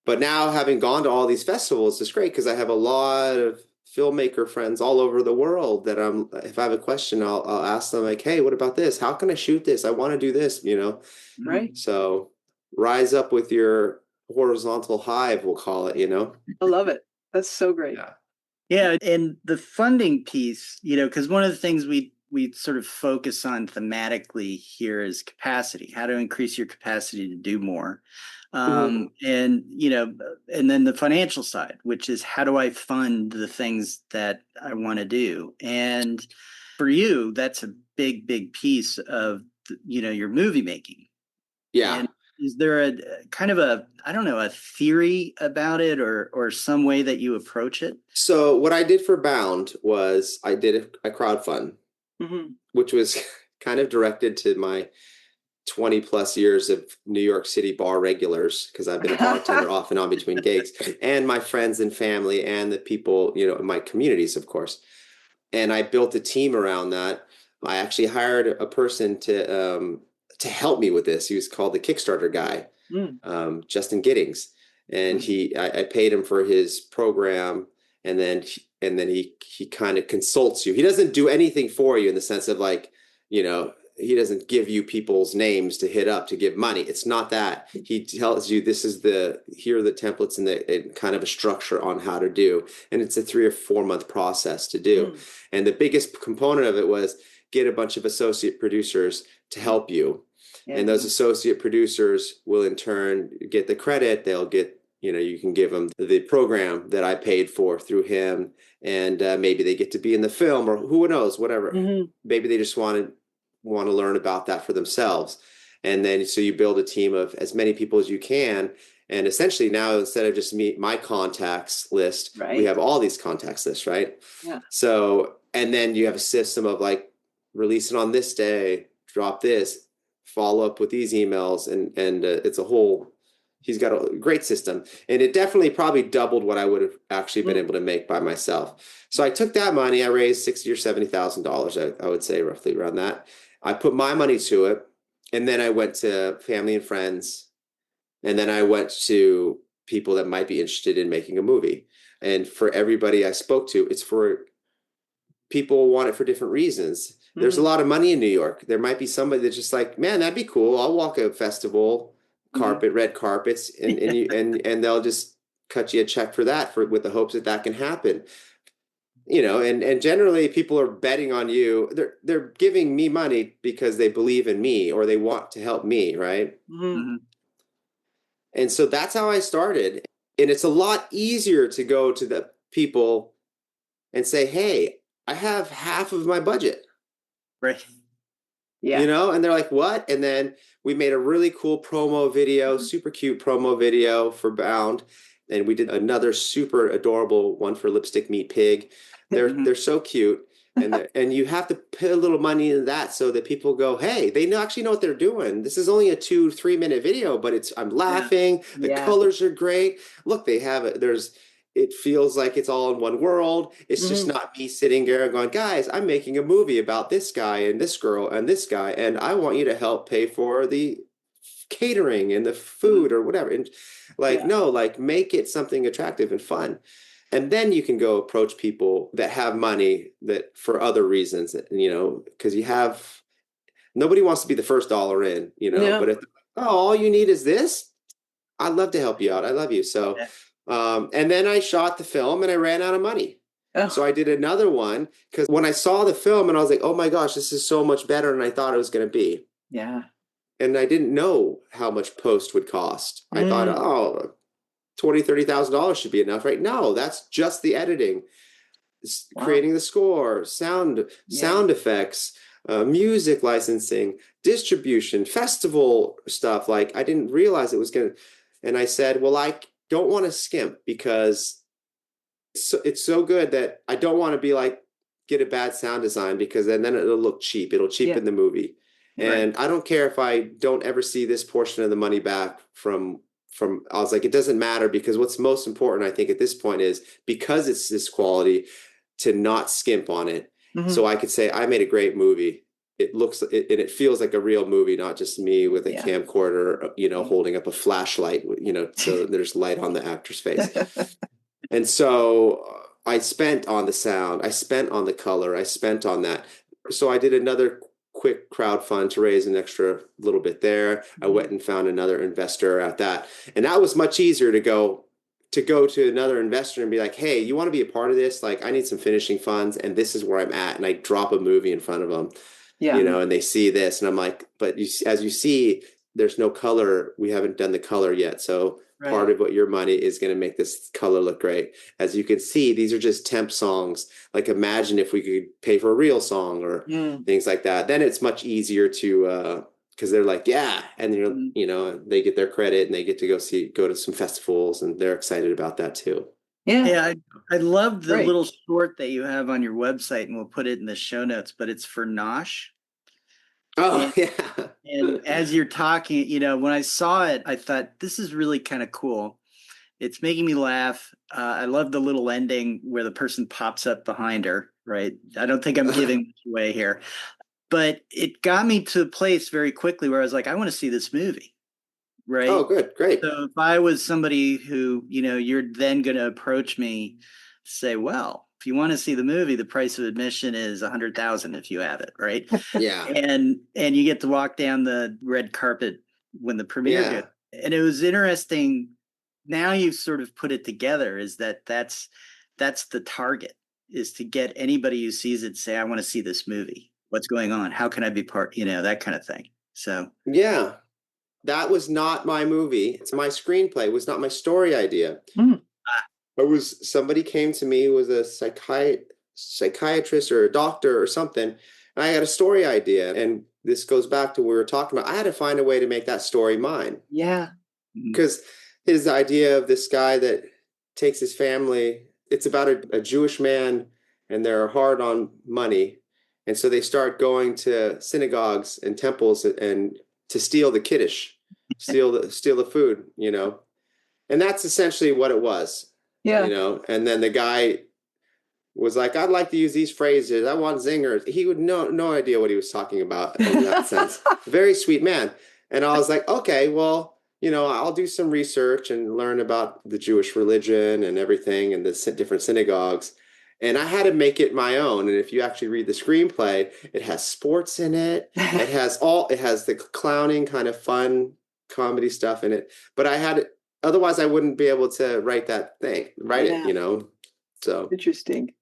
But now, having gone to all these festivals is great, because I have a lot of filmmaker friends all over the world that if I have a question, I'll ask them, like, hey, what about this? How can I shoot this? I want to do this, you know? Right. So rise up with your horizontal hive, we'll call it, you know? I love it. That's so great. Yeah. And the funding piece, you know, because one of the things we we sort of focus on thematically here is capacity, how to increase your capacity to do more. And, and then the financial side, which is how do I fund the things that I want to do? And for you, that's a big, big piece of, your movie making. Yeah. And is there a kind of a, I don't know, a theory about it or some way that you approach it? So what I did for Bound was I did a crowdfund, which was kind of directed to my 20 plus years of New York City bar regulars, because I've been a bartender off and on between gigs, and my friends and family and the people, in my communities, of course. And I built a team around that. I actually hired a person to help me with this. He was called the Kickstarter guy, Justin Giddings. And I paid him for his program. And then he kind of consults you. He doesn't do anything for you in the sense of like, he doesn't give you people's names to hit up to give money. It's not that. He tells you here are the templates and kind of a structure on how to do. And it's a 3 or 4 month process to do. And the biggest component of it was get a bunch of associate producers to help you. Yeah. And those associate producers will in turn get the credit. They'll get, you can give them the program that I paid for through him. And maybe they get to be in the film, or who knows, whatever. Maybe they just want to learn about that for themselves. And then so you build a team of as many people as you can. And essentially now, instead of just my contacts list, we have all these contacts lists, right? Yeah. So, and then you have a system of like, release it on this day, drop this, follow up with these emails. And it's a whole, he's got a great system. And it definitely probably doubled what I would have actually been able to make by myself. So I took that money, I raised $60,000 or $70,000, I would say roughly around that. I put my money to it, and then I went to family and friends, and then I went to people that might be interested in making a movie. And for everybody I spoke to, it's for people want it for different reasons. There's a lot of money in New York. There might be somebody that's just like, man, that'd be cool. I'll walk a festival carpet, red carpets, and they'll just cut you a check for that with the hopes that can happen. And generally people are betting on you. They're giving me money because they believe in me or they want to help me, right? And so that's how I started. And it's a lot easier to go to the people and say, hey, I have half of my budget. Right. Yeah. And they're like, what? And then we made a really cool promo video, super cute promo video for Bound. And we did another super adorable one for Lipstick Meet Pig. They're so cute. And you have to put a little money into that so that people go, hey, they actually know what they're doing. This is only a 2-3 minute video, but I'm laughing. The colors are great. Look, they have it. It feels like it's all in one world. It's just not me sitting there going, guys, I'm making a movie about this guy and this girl and this guy, and I want you to help pay for the catering and the food or whatever. And make it something attractive and fun. And then you can go approach people that have money that for other reasons, because nobody wants to be the first dollar in, but if, all you need is this, I'd love to help you out. I love you. So, and then I shot the film and I ran out of money. So I did another one because when I saw the film and I was like, oh my gosh, this is so much better than I thought it was going to be. Yeah. And I didn't know how much post would cost. I thought, $20,000, $30,000 should be enough, right? No, that's just the editing, creating the score, sound effects, music licensing, distribution, festival stuff. Like I didn't realize it was going to, and I said, well, I don't want to skimp because it's so good that I don't want to be like, get a bad sound design because then it'll look cheap. It'll cheapen the movie. And I don't care if I don't ever see this portion of the money back from, I was like, it doesn't matter because what's most important, I think at this point is because it's this quality to not skimp on it. So I could say, I made a great movie. It looks, and it feels like a real movie, not just me with a camcorder, holding up a flashlight, so there's light on the actor's face. And so I spent on the sound, I spent on the color, I spent on that. So I did another quick crowdfund to raise an extra little bit there. I went and found another investor at that. And that was much easier to go, to go to another investor and be like, hey, you want to be a part of this? Like, I need some finishing funds, and this is where I'm at. And I drop a movie in front of them, Yeah. you know, and they see this, and I'm like, but as you see, there's no color. We haven't done the color yet. So part of what your money is going to make this color look great. As you can see, these are just temp songs. Like, imagine if we could pay for a real song or things like that. Then it's much easier to, because they're like, yeah, and you know, they get their credit and they get to go to some festivals, and they're excited about that too. Yeah, I love the little short that you have on your website, and we'll put it in the show notes, but it's for Nosh. Oh, yeah. And as you're talking, you know, when I saw it, I thought, this is really kind of cool. It's making me laugh. I love the little ending where the person pops up behind her, right? I don't think I'm giving much away here. But it got me to a place very quickly where I was like, I want to see this movie, right? Oh, good. Great. So if I was somebody who, you know, you're then going to approach me, say, well, if you want to see the movie, the price of admission is $100,000 if you have it, right? Yeah. And you get to walk down the red carpet when the premiere goes. And it was interesting. Now you've sort of put it together, is that's the target, is to get anybody who sees it say, I want to see this movie. What's going on? How can I be part? You know, that kind of thing. So yeah, that was not my movie. It's my screenplay. It was not my story idea. Somebody came to me who was a psychiatrist or a doctor or something, and I had a story idea. And this goes back to what we were talking about. I had to find a way to make that story mine. Yeah. Because his idea of this guy that takes his family, it's about a Jewish man, and they're hard on money. And so they start going to synagogues and temples and to steal the kiddush, steal the food, you know. And that's essentially what it was. Yeah. You know, and then the guy was like, I'd like to use these phrases. I want zingers. He would no idea what he was talking about in that sense. Very sweet man. And I was like, okay, well, you know, I'll do some research and learn about the Jewish religion and everything and the different synagogues. And I had to make it my own. And if you actually read the screenplay, it has sports in it. It has the clowning kind of fun comedy stuff in it. But otherwise I wouldn't be able to write it, you know? So interesting.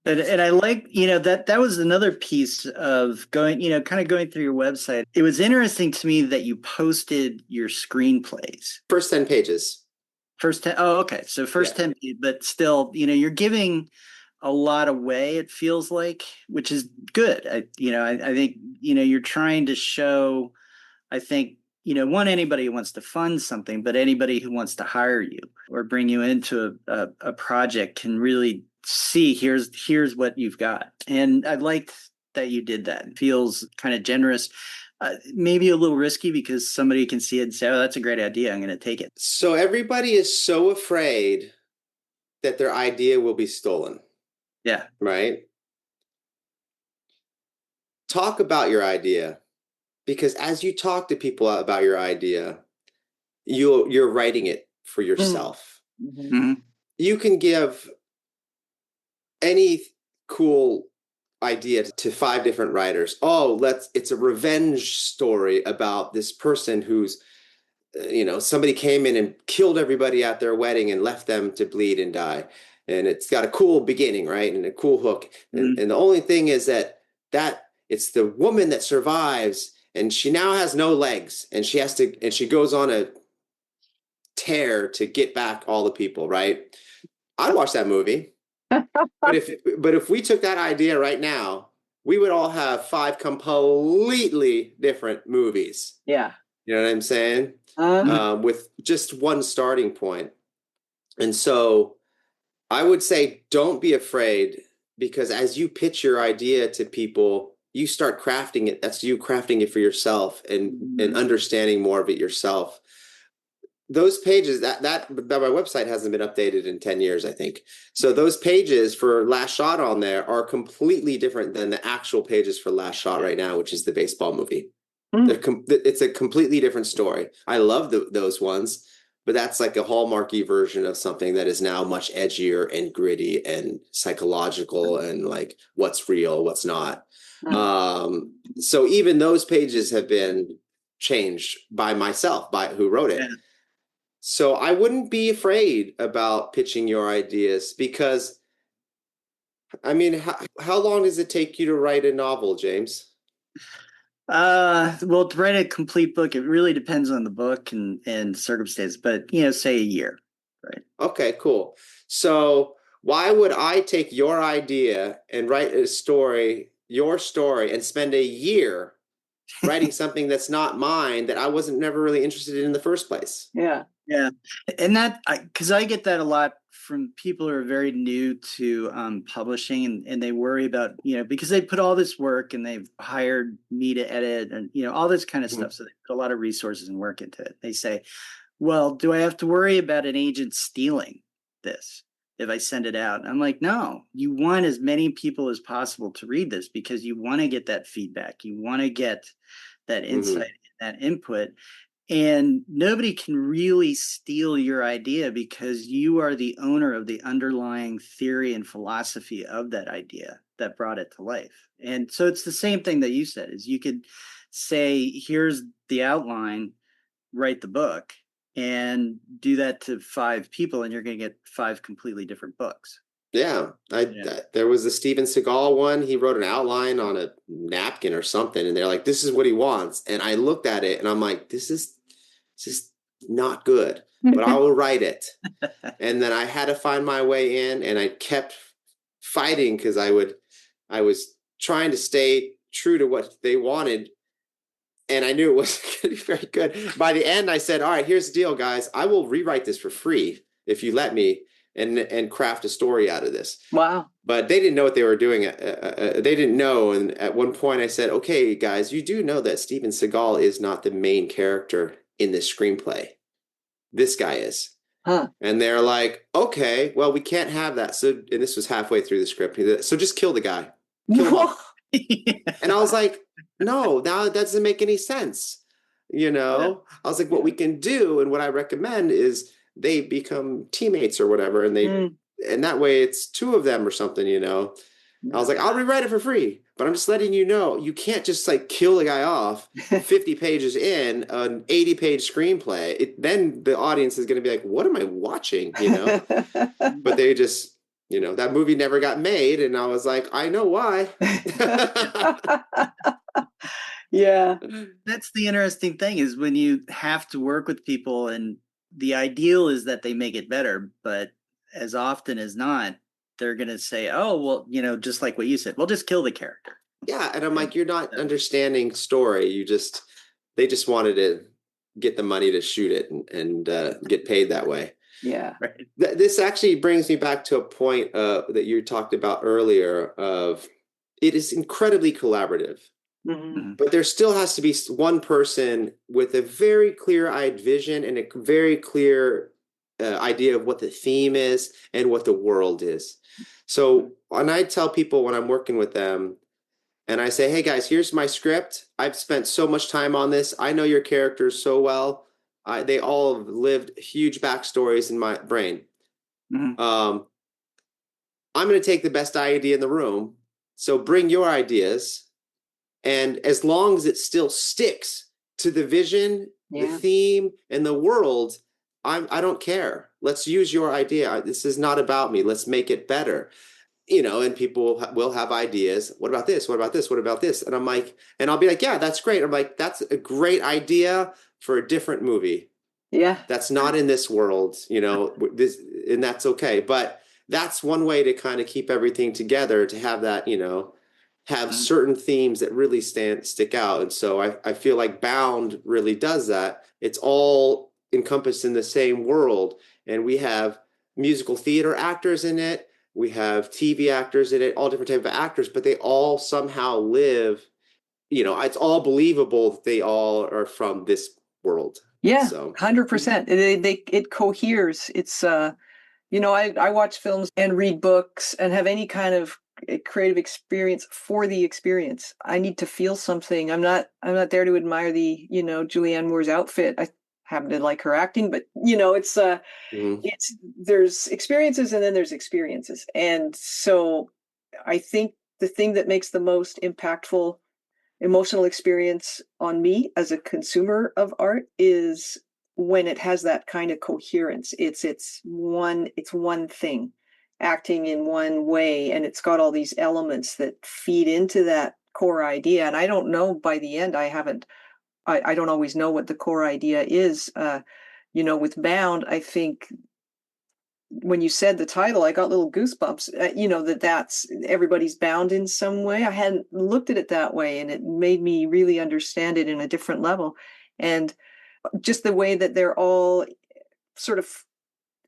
And I like, you know, that was another piece of going, you know, kind of going through your website. It was interesting to me that you posted your screenplays. First 10 pages. First 10. Oh, okay. So first 10, but still, you know, you're giving a lot away, it feels like, which is good. I think, you know, you're trying to show, I think, you know, anybody who wants to fund something, but anybody who wants to hire you or bring you into a project can really see, here's what you've got. And I liked that you did that. It feels kind of generous, maybe a little risky, because somebody can see it and say, oh, that's a great idea, I'm going to take it. So everybody is so afraid that their idea will be stolen. Yeah. Right? Talk about your idea, because as you talk to people about your idea, you're writing it for yourself. Mm-hmm. You can give any cool idea to 5 different writers. It's a revenge story about this person who's, you know, somebody came in and killed everybody at their wedding and left them to bleed and die. And it's got a cool beginning, right? And a cool hook. And the only thing is that it's the woman that survives, and she now has no legs, and she goes on a tear to get back all the people, right? I'd watch that movie. But if we took that idea right now, we would all have 5 completely different movies. Yeah. You know what I'm saying? With just one starting point. And so I would say, don't be afraid, because as you pitch your idea to people, you start crafting it. That's you crafting it for yourself and understanding more of it yourself. Those pages, that my website hasn't been updated in 10 years, I think. So those pages for Last Shot on there are completely different than the actual pages for Last Shot right now, which is the baseball movie. It's a completely different story. I love those ones, but that's like a hallmarky version of something that is now much edgier and gritty and psychological and like what's real, what's not. So even those pages have been changed by myself, by who wrote it. So I wouldn't be afraid about pitching your ideas because, I mean, how long does it take you to write a novel, James? Well, to write a complete book, it really depends on the book and circumstance, but say a year, right? Okay, cool. So why would I take your idea and write a story, your story, and spend a year writing something that's not mine that I wasn't never really interested in the first place? Yeah. Yeah. And because I get that a lot from people who are very new to publishing, and they worry about, because they put all this work and they've hired me to edit and, all this kind of Mhm. stuff. So they put a lot of resources and work into it. They say, well, do I have to worry about an agent stealing this if I send it out? And I'm like, no, you want as many people as possible to read this because you want to get that feedback. You want to get that insight, that input. And nobody can really steal your idea because you are the owner of the underlying theory and philosophy of that idea that brought it to life. And so it's the same thing that you said, is you could say, here's the outline, write the book, and do that to 5 people, and you're going to get 5 completely different books. Yeah, there was the Steven Seagal one. He wrote an outline on a napkin or something, and they're like, "This is what he wants." And I looked at it, and I'm like, "This is not good," but I will write it. And then I had to find my way in, and I kept fighting because I was trying to stay true to what they wanted, and I knew it wasn't going to be very good. By the end, I said, "All right, here's the deal, guys. I will rewrite this for free if you let me, and craft a story out of this." Wow. But they didn't know what they were doing. They didn't know. And at one point I said, "Okay, guys, you do know that Steven Seagal is not the main character in this screenplay. This guy is." Huh. And they're like, "Okay, well, we can't have that." So, and this was halfway through the script. So just kill the guy. Kill him off. And I was like, "No, now that doesn't make any sense." I was like, what we can do and what I recommend is they become teammates or whatever. And and that way it's 2 of them or something, I was like, I'll rewrite it for free, but I'm just letting you know, you can't just like kill the guy off 50 pages in an 80-page screenplay. Then the audience is going to be like, what am I watching? But they just, that movie never got made. And I was like, I know why. Yeah. That's the interesting thing, is when you have to work with people, and the ideal is that they make it better, but as often as not, they're going to say, oh, well, just like what you said, we'll just kill the character. Yeah. And I'm like, you're not understanding story. They just wanted to get the money to shoot it and get paid that way. Yeah. Right. This actually brings me back to a point that you talked about earlier of it is incredibly collaborative. Mm-hmm. But there still has to be one person with a very clear-eyed vision and a very clear idea of what the theme is and what the world is. So when I tell people when I'm working with them and I say, hey guys, here's my script. I've spent so much time on this. I know your characters so well. They all have lived huge backstories in my brain. Mm-hmm. I'm going to take the best idea in the room. So bring your ideas. And as long as it still sticks to the vision, the theme, and the world, I don't care. Let's use your idea. This is not about me. Let's make it better. And people will have ideas. What about this? What about this? What about this? And I'm like, and I'll be like, yeah, that's great. I'm like, that's a great idea for a different movie. Yeah. That's not in this world, and that's okay. But that's one way to kind of keep everything together, to have that, have certain themes that really stick out. And so I feel like Bound really does that. It's all encompassed in the same world. And we have musical theater actors in it. We have TV actors in it, all different types of actors, but they all somehow live, it's all believable that they all are from this world. Yeah, so 100%. It coheres. It's, I watch films and read books and have any kind of creative experience for the experience. I need to feel something. I'm not there to admire the, Julianne Moore's outfit. I happen to like her acting, but it's there's experiences and then there's experiences. And so I think the thing that makes the most impactful emotional experience on me as a consumer of art is when it has that kind of coherence. It's one thing acting in one way, and it's got all these elements that feed into that core idea. And I don't know, by the end, I don't always know what the core idea is. With Bound, I think when you said the title, I got little goosebumps, that's everybody's bound in some way. I hadn't looked at it that way, and it made me really understand it in a different level. And just the way that they're all sort of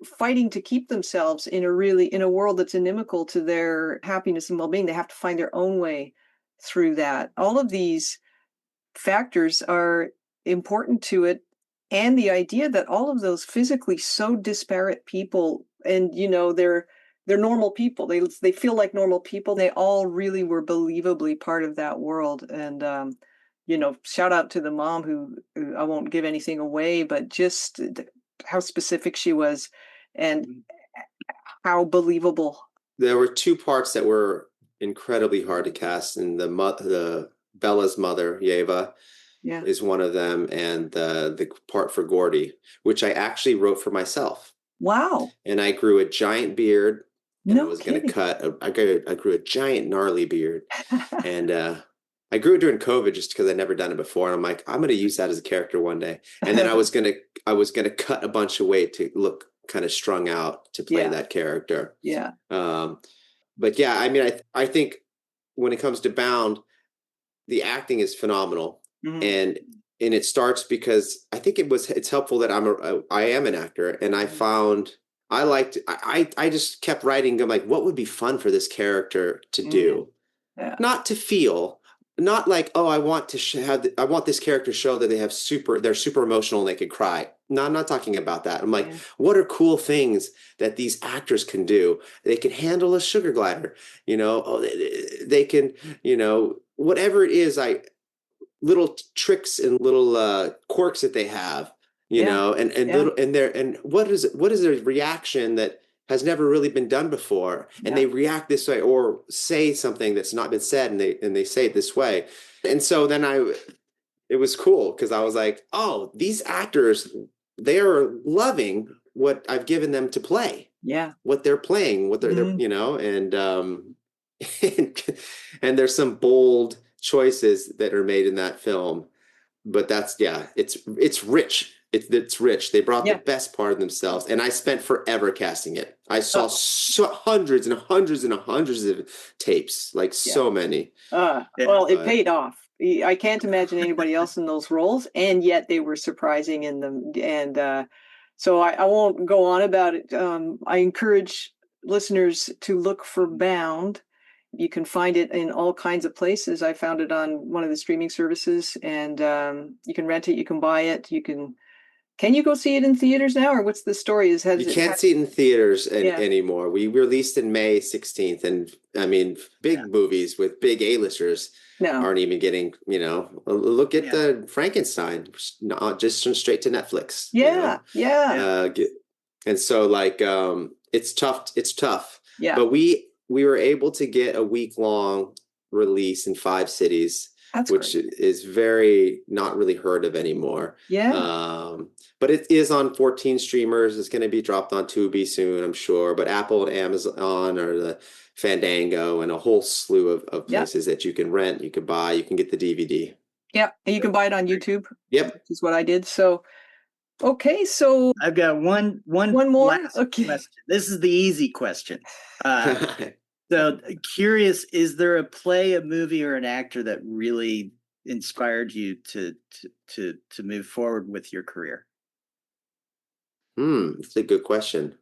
fighting to keep themselves in a world that's inimical to their happiness and well-being. They have to find their own way through that. All of these factors are important to it. And the idea that all of those physically so disparate people, and they're normal people. They feel like normal people. They all really were believably part of that world. And shout out to the mom who I won't give anything away, but just how specific she was and how believable. There were two parts that were incredibly hard to cast, and the Bella's mother, Yeva, is one of them, and the part for Gordy, which I actually wrote for myself. Wow. And I grew a giant beard, and I was kidding. going to cut. I grew a giant gnarly beard, and I grew it during COVID just because I'd never done it before. And I'm like, I'm going to use that as a character one day. And then I was going to cut a bunch of weight to look kind of strung out to play that character. Yeah. But yeah, I mean, I think when it comes to Bound, the acting is phenomenal. Mm-hmm. And it starts because I think it's helpful that I am an actor, and I found I just kept writing. I'm like, what would be fun for this character to do, not to feel, not like, oh, I want to I want this character to show that they're super emotional and they could cry. No, I'm not talking about that. I'm like, what are cool things that these actors can do? They can handle a sugar glider, they can, whatever it is, little tricks and little quirks that they have, and what is a reaction that has never really been done before, and they react this way or say something that's not been said, and they say it this way. And so then it was cool because I was like, oh, these actors, they are loving what I've given them to play. Yeah, what they're playing, what they're and and there's some bold choices that are made in that film, but it's rich. It's rich. They brought the best part of themselves, and I spent forever casting it. I saw hundreds and hundreds and hundreds of tapes, so many. Well, it paid off. I can't imagine anybody else in those roles, and yet they were surprising in them. And so I won't go on about it. I encourage listeners to look for Bound. You can find it in all kinds of places. I found it on one of the streaming services, and you can rent it. You can buy it. Can you go see it in theaters now, or what's the story? You can't see it in theaters anymore. We released in May 16th, and I mean, big movies with big A-listers aren't even getting, look at the Frankenstein, not just straight to Netflix. And so it's tough. Yeah. But we were able to get a week-long release in 5 cities. That's which great. Is very not really heard of anymore. Yeah. But it is on 14 streamers. It's going to be dropped on Tubi soon, I'm sure. But Apple and Amazon or the Fandango and a whole slew of places that you can rent, you can buy, you can get the DVD. Yeah, and you can buy it on YouTube. Yep, which is what I did. So, okay, so I've got one more question. This is the easy question. So curious, is there a play, a movie, or an actor that really inspired you to move forward with your career? That's a good question.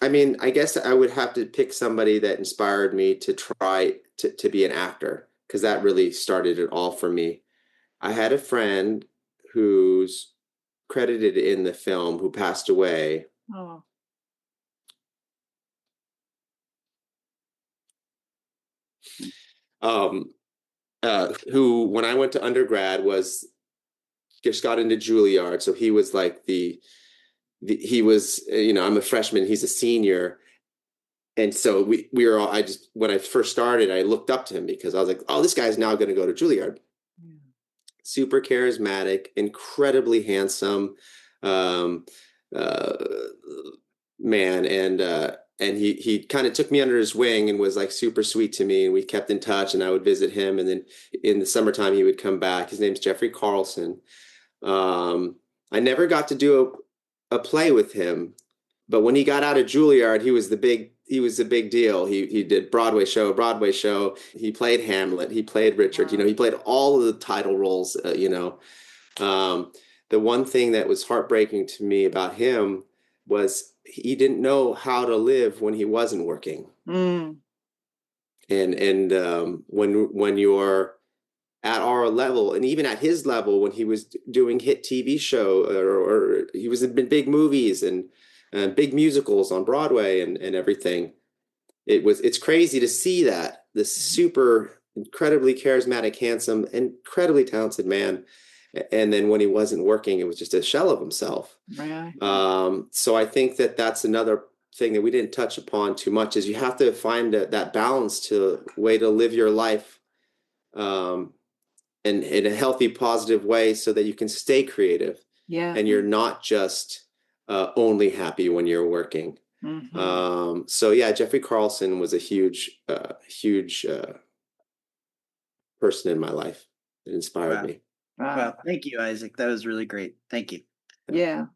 I mean, I guess I would have to pick somebody that inspired me to try to be an actor, because that really started it all for me. I had a friend who's credited in the film who passed away. Oh. Who, when I went to undergrad, just got into Juilliard. So he was like he was, I'm a freshman, he's a senior. And so we were all, when I first started, I looked up to him because I was like, oh, this guy's now going to go to Juilliard. Yeah. Super charismatic, incredibly handsome, um, uh, man, and he kind of took me under his wing and was like super sweet to me, and we kept in touch, and I would visit him, and then in the summertime he would come back. His name's Jeffrey Carlson. I never got to do a play with him, but when he got out of Juilliard, he was a big deal. He did Broadway show. He played Hamlet. He played Richard. Wow. He played all of the title roles. The one thing that was heartbreaking to me about him was he didn't know how to live when he wasn't working. Mm. And when you're at our level, and even at his level, when he was doing hit TV show, or he was in big movies and big musicals on Broadway and everything, it's crazy to see that this super incredibly charismatic, handsome, incredibly talented man, and then when he wasn't working, it was just a shell of himself. Right. So I think that's another thing that we didn't touch upon too much, is you have to find that balance way to live your life in a healthy, positive way, so that you can stay creative. Yeah. And you're not just only happy when you're working. Mm-hmm. So yeah, Jeffrey Carlson was a huge person in my life. It inspired me. Wow. Well, thank you, Isaac. That was really great. Thank you. Yeah.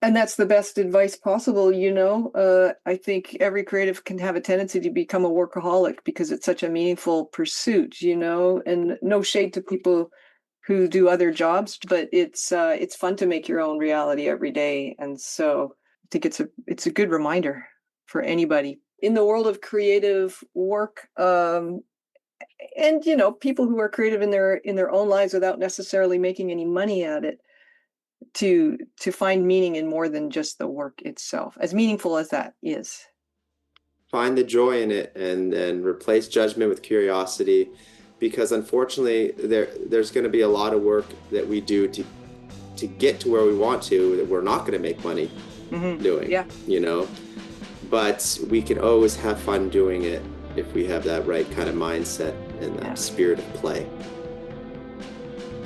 And that's the best advice possible, I think every creative can have a tendency to become a workaholic because it's such a meaningful pursuit, and no shade to people who do other jobs, but it's fun to make your own reality every day. And so I think it's a good reminder for anybody in the world of creative work. And people who are creative in their own lives without necessarily making any money at it, to find meaning in more than just the work itself, as meaningful as that is. Find the joy in it, and replace judgment with curiosity, because unfortunately there's going to be a lot of work that we do to get to where we want to that we're not going to make money doing. Yeah. But we can always have fun doing it if we have that right kind of mindset and that spirit of play.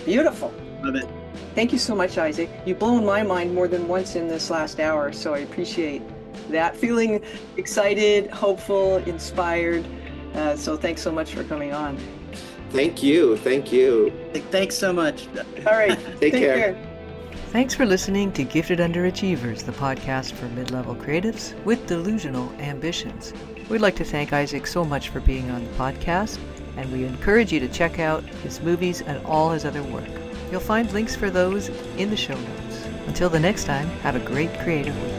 Beautiful. Love it. Thank you so much, Isaac. You've blown my mind more than once in this last hour, so I appreciate that. Feeling excited, hopeful, inspired. So thanks so much for coming on. Thank you. Thanks so much. All right. Take care. Thanks for listening to Gifted Underachievers, the podcast for mid-level creatives with delusional ambitions. We'd like to thank Isaac so much for being on the podcast, and we encourage you to check out his movies and all his other work. You'll find links for those in the show notes. Until the next time, have a great creative week.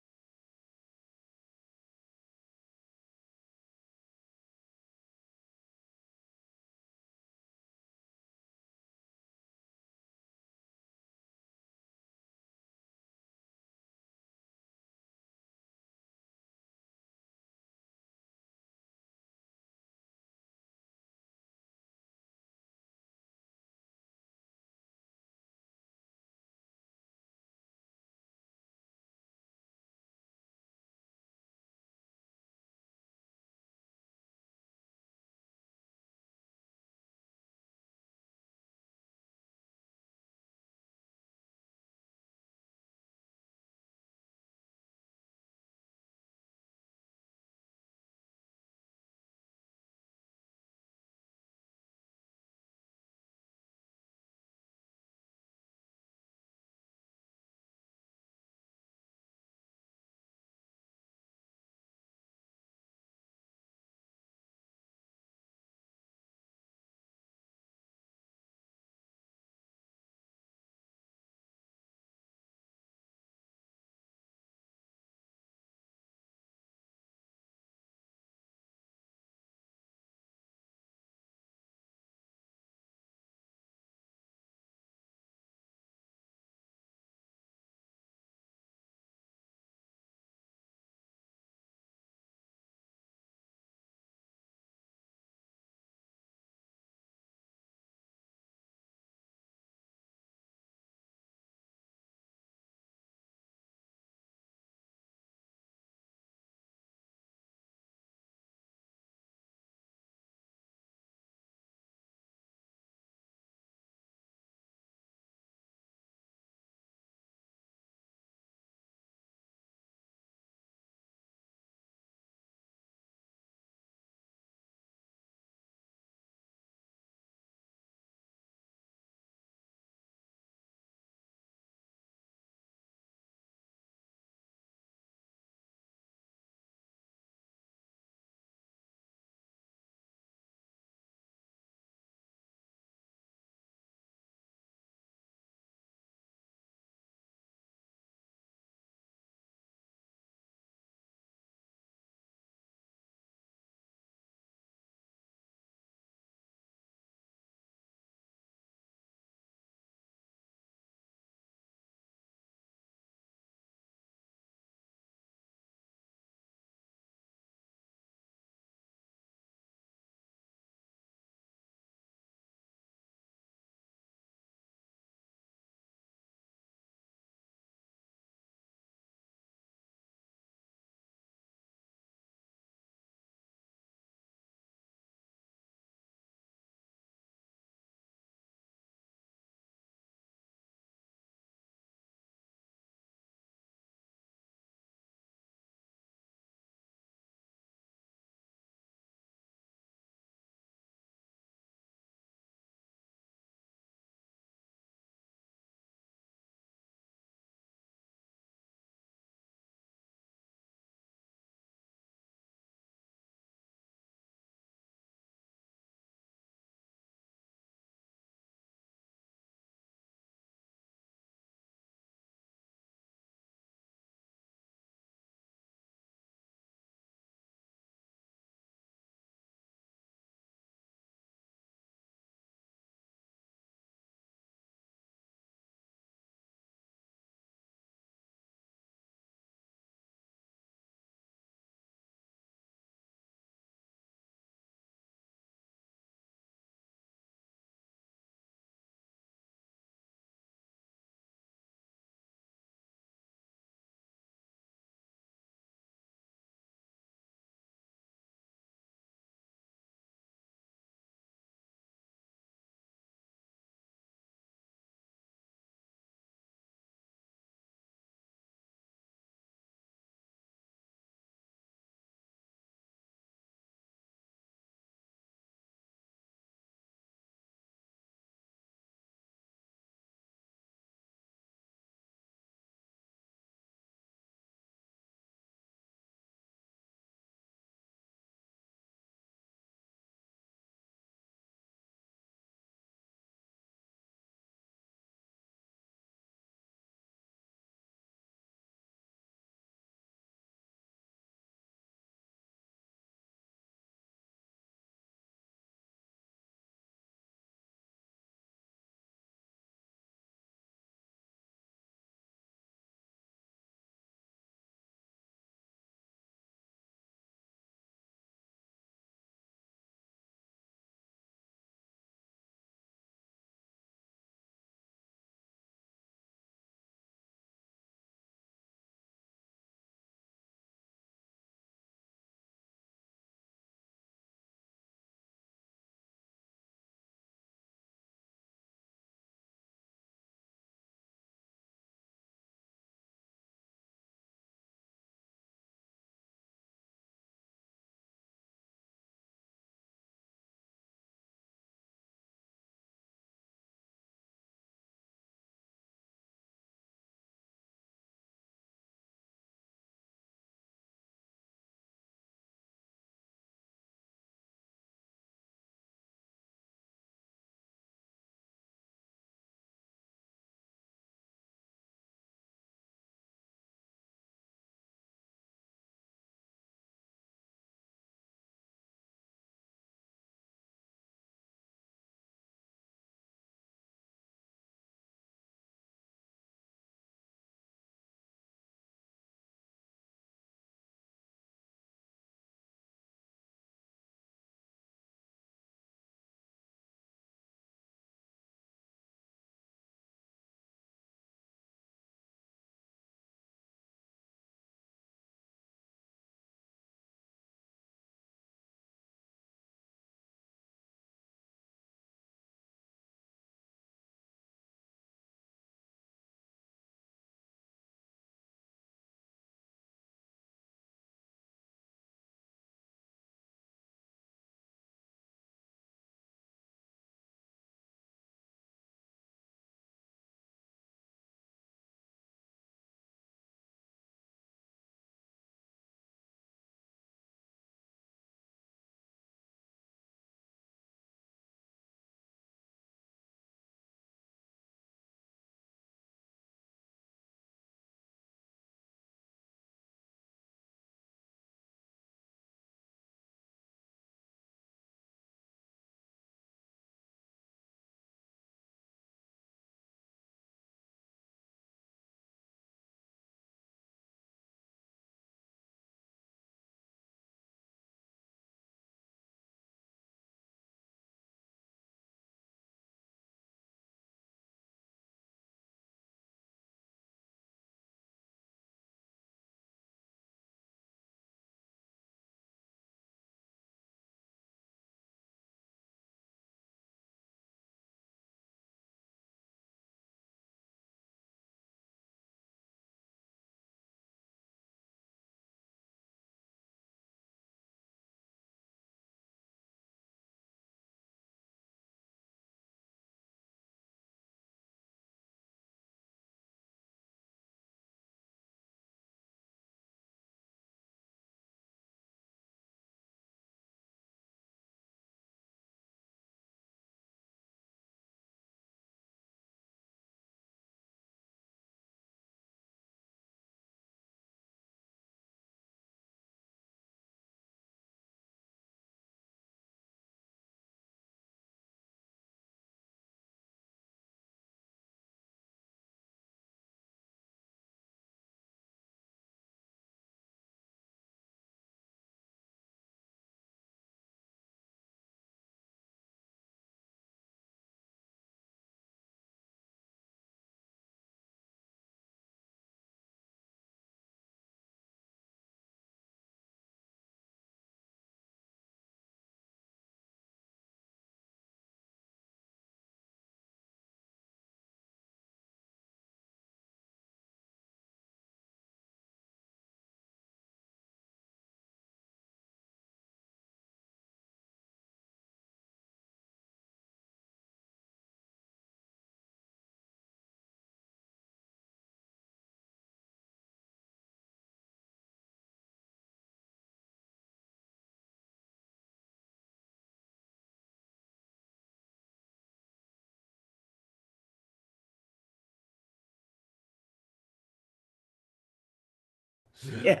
Yeah.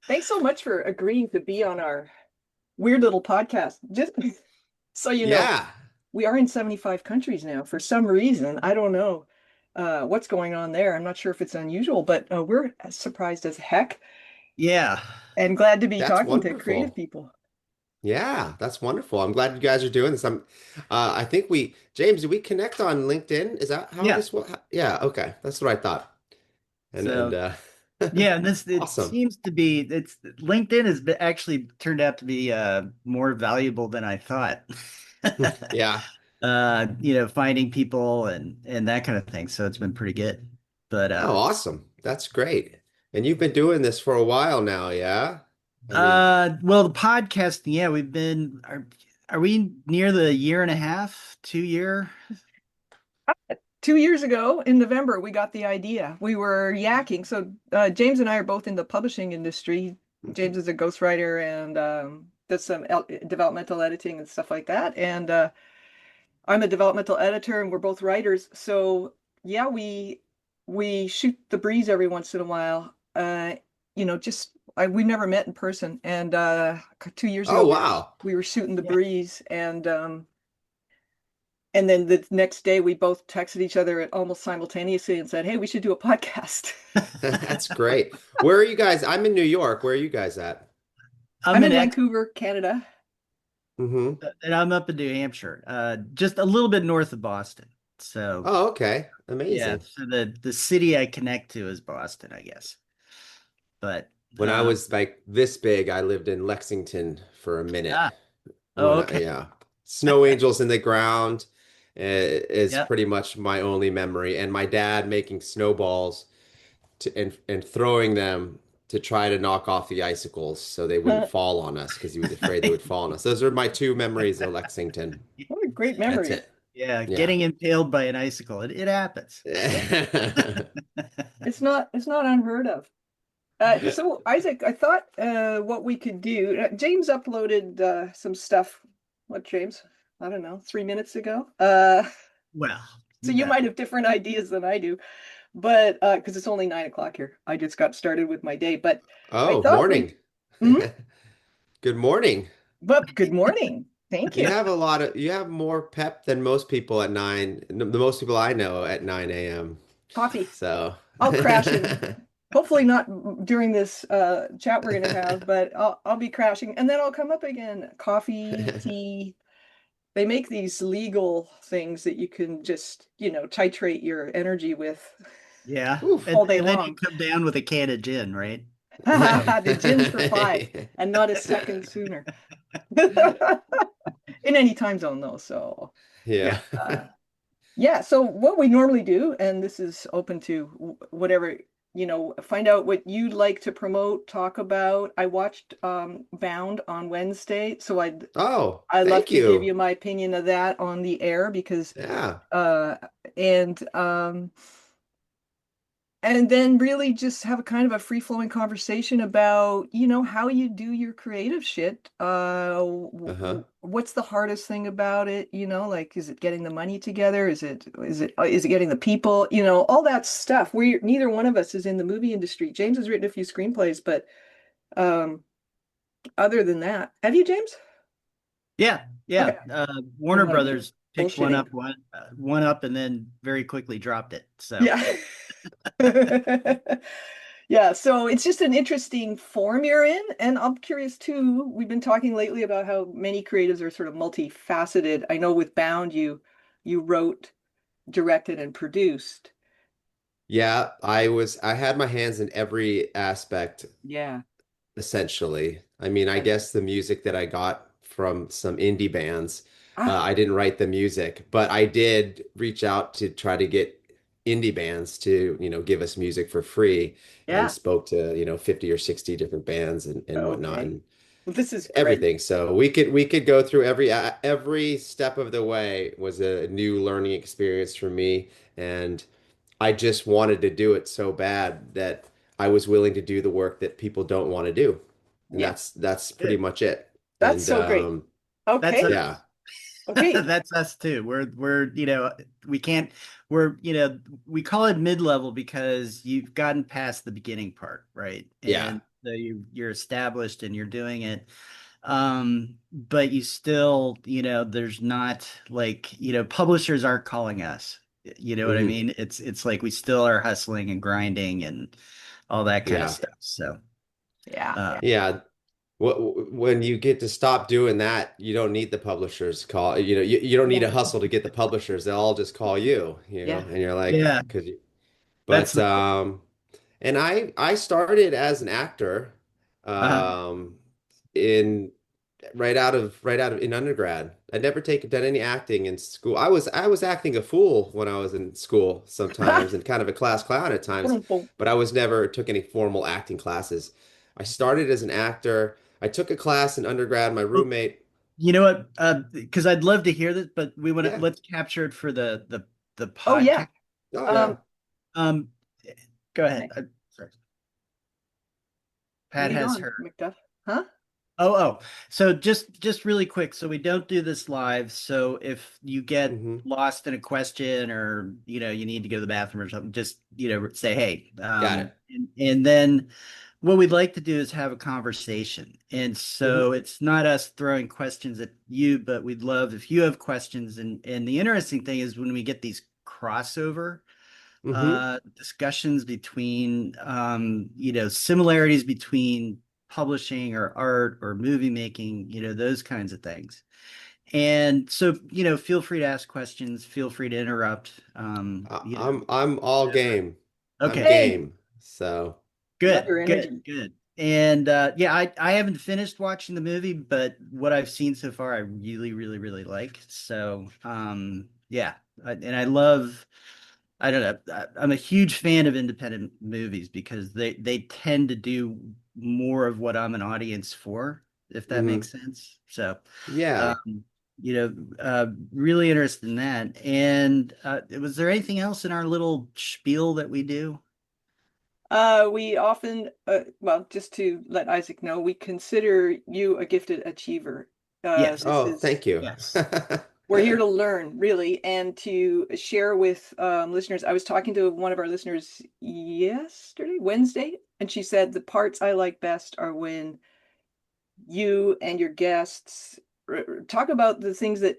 Thanks so much for agreeing to be on our weird little podcast. Just so you know, Yeah. we are in 75 countries now for some reason. I don't know what's going on there. I'm not sure if it's unusual, but we're as surprised as heck Yeah. and glad to be That's talking to creative wonderful. people. Yeah, that's wonderful. I'm glad you guys are doing this. I think James, did we connect on LinkedIn? Is that how Yeah. this was? Yeah, okay. That's what I thought. And So yeah, and this it awesome. seems to be it's LinkedIn has actually turned out to be more valuable than I thought. Yeah. Finding people and that kind of thing. So it's been pretty good. But Oh, awesome. That's great. And you've been doing this for a while now, yeah? I mean, well, the podcast, yeah, are we near the year and a half, 2 year? 2 years ago in November, we got the idea. We were yakking. So James and I are both in the publishing industry. James is a ghostwriter and does some developmental editing and stuff like that. And I'm a developmental editor, and we're both writers. So yeah, we shoot the breeze every once in a while. Just we've never met in person. And 2 years ago, oh we were wow. we were shooting the Yeah. breeze, and then the next day, we both texted each other at almost simultaneously and said, "Hey, we should do a podcast." That's great. Where are you guys? I'm in New York. Where are you guys at? I'm I'm in in Ex Vancouver, Canada. Mm-hmm. and I'm up in New Hampshire, just a little bit north of Boston. So Oh, okay. yeah, Amazing. so the city I connect to is Boston, I guess. But When I was like this big, I lived in Lexington for a minute. ah, oh, okay. Yeah. Snow angels in the ground is Yeah. pretty much my only memory. And my dad making snowballs and throwing them to try to knock off the icicles so they wouldn't What fall on us because he was afraid they would fall on us. Those are my two memories of Lexington. a great That's memories. it. Yeah, Yeah. getting impaled by an icicle. It happens. It's not unheard of. So Isaac, I thought what we could do. James uploaded some stuff. What, James? I don't know, 3 minutes ago. Well, So you might have different ideas than I do, but because it's only 9 o'clock here, I just got started with my day. But I Oh, thought we. morning. Hmm? Good morning. But good morning. Thank you. You have more pep than most people at the most people I know at 9 a.m. Coffee. So, I'll crash in. Hopefully not during this chat we're gonna have, but I'll be crashing and then I'll come up again. Coffee, tea. They make these legal things that you can just, titrate your energy with yeah. oof. And, all day and then you long. come down with a can of gin, right? The gin's for 5 and not a second sooner. In any time zone though, so Yeah. Yeah. yeah, so what we normally do, and this is open to whatever, find out what you'd like to promote, talk about. I watched Bound on Wednesday, so Oh, I'd love thank to give you you. my opinion of that on the air because Yeah. uh and and then really just have a kind of a free-flowing conversation about how you do your creative shit. Uh-huh. What's the hardest thing about it, like, is it getting the money together, is it getting the people, all that stuff. We Neither one of us is in the movie industry. James has written a few screenplays, but um other than that, have you, James? Yeah. Yeah. Okay. Warner Well, I'm Brothers picked bullshitting. one up and then very quickly dropped it. So Yeah. Yeah, so it's just an interesting form you're in. And I'm curious too. We've been talking lately about how many creatives are sort of multifaceted. I know with Bound, you wrote, directed, and produced. Yeah, I had my hands in every aspect Yeah. essentially. I mean, I Right. guess the music that I got from some indie bands, Ah, I didn't write the music, but I did reach out to try to get indie bands to, give us music for free and yeah. spoke to, 50 or 60 different bands and whatnot Okay. and Well, this is great. everything. So we could go through every step of the way was a new learning experience for me. And I just wanted to do it so bad that I was willing to do the work that people don't want to do. And Yeah, that's pretty good. much it. that's And so great. That's Okay. a yeah. Okay. That's us too. We're we can't we're we call it mid-level because you've gotten past the beginning part, right? Yeah. And so you're established and you're doing it. But you still, there's not like, publishers aren't calling us. You know what I Hmm. mean? It's like we still are hustling and grinding and all that kind of Yeah. stuff. So, Yeah. uh, Yeah. When you get to stop doing that, you don't need the publishers call. You don't need Yeah. a hustle to get the publishers. They'll all just call you, Yeah. and you're like, yeah, because you, that's but and I started as an actor, uh, um, in right out of in undergrad. I'd never done any acting in school. I was acting a fool when I was in school sometimes and kind of a class clown at times, but I was never took any formal acting classes. I started as an actor. I took a class in undergrad. My oh, roommate, you know what? Because I'd love to hear this, but we want to yeah. let's capture it for the Oh yeah. podcast. Oh yeah. Um, Um, Go ahead. okay. Sorry. Pat Lead has on, her. Macduff. Huh? Oh. So just really quick, so we don't do this live. So if you get Hmm. lost in a question or you need to go to the bathroom or something, just say hey. Got it. And then what we'd like to do is have a conversation. And Hmm. so it's not us throwing questions at you, but we'd love if you have questions. And the interesting thing is when we get these crossover Hmm. discussions between similarities between publishing or art or movie making, those kinds of things. And so, feel free to ask questions, feel free to interrupt. I'm all Whatever. game. I'm Okay, Hey, game. So. love good, your good, energy. good. And yeah, I haven't finished watching the movie, but what I've seen so far, I really, really, really like. So, yeah, and I love. I don't know. I'm a huge fan of independent movies because they tend to do more of what I'm an audience for, if that Hmm. makes sense. So, Yeah. um, really interested in that. And was there anything else in our little spiel that we do? We often, well, just to let Isaac know, we consider you a gifted achiever. Yes, This Oh, is, thank you. yes. we're here to learn, really, and to share with listeners. I was talking to one of our listeners Wednesday, and she said the parts I like best are when you and your guests talk about the things that,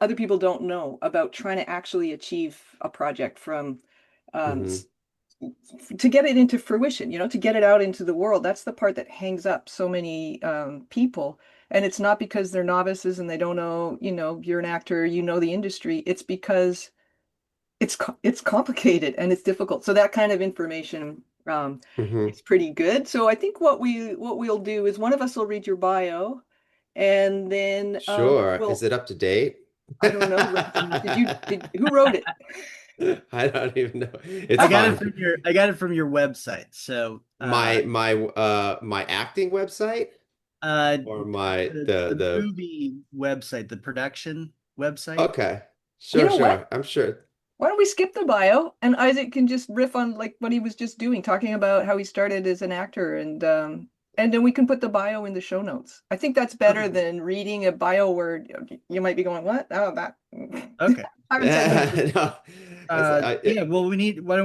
other people don't know about trying to actually achieve a project from um, Hmm. to get it into fruition, to get it out into the world. That's the part that hangs up so many people. And it's not because they're novices and they don't know, you're an actor, the industry. It's because it's complicated and it's difficult. So that kind of information Hmm. is pretty good. So I think what we'll do is one of us will read your bio, and then Sure. Is we'll it up to date? I don't know. Did who wrote it? I don't even know. It's fine. I got it from your website. So, My acting website uh, or my the the movie website, the production website. okay. You Sure, know what? sure. I'm sure. Why don't we skip the bio and Isaac can just riff on like what he was just doing, talking about how he started as an actor, and then we can put the bio in the show notes. I think that's better Okay. than reading a bio where you might be going, "What? Oh, that." Okay. I haven't said that. No. It's, Yeah. Well, why don't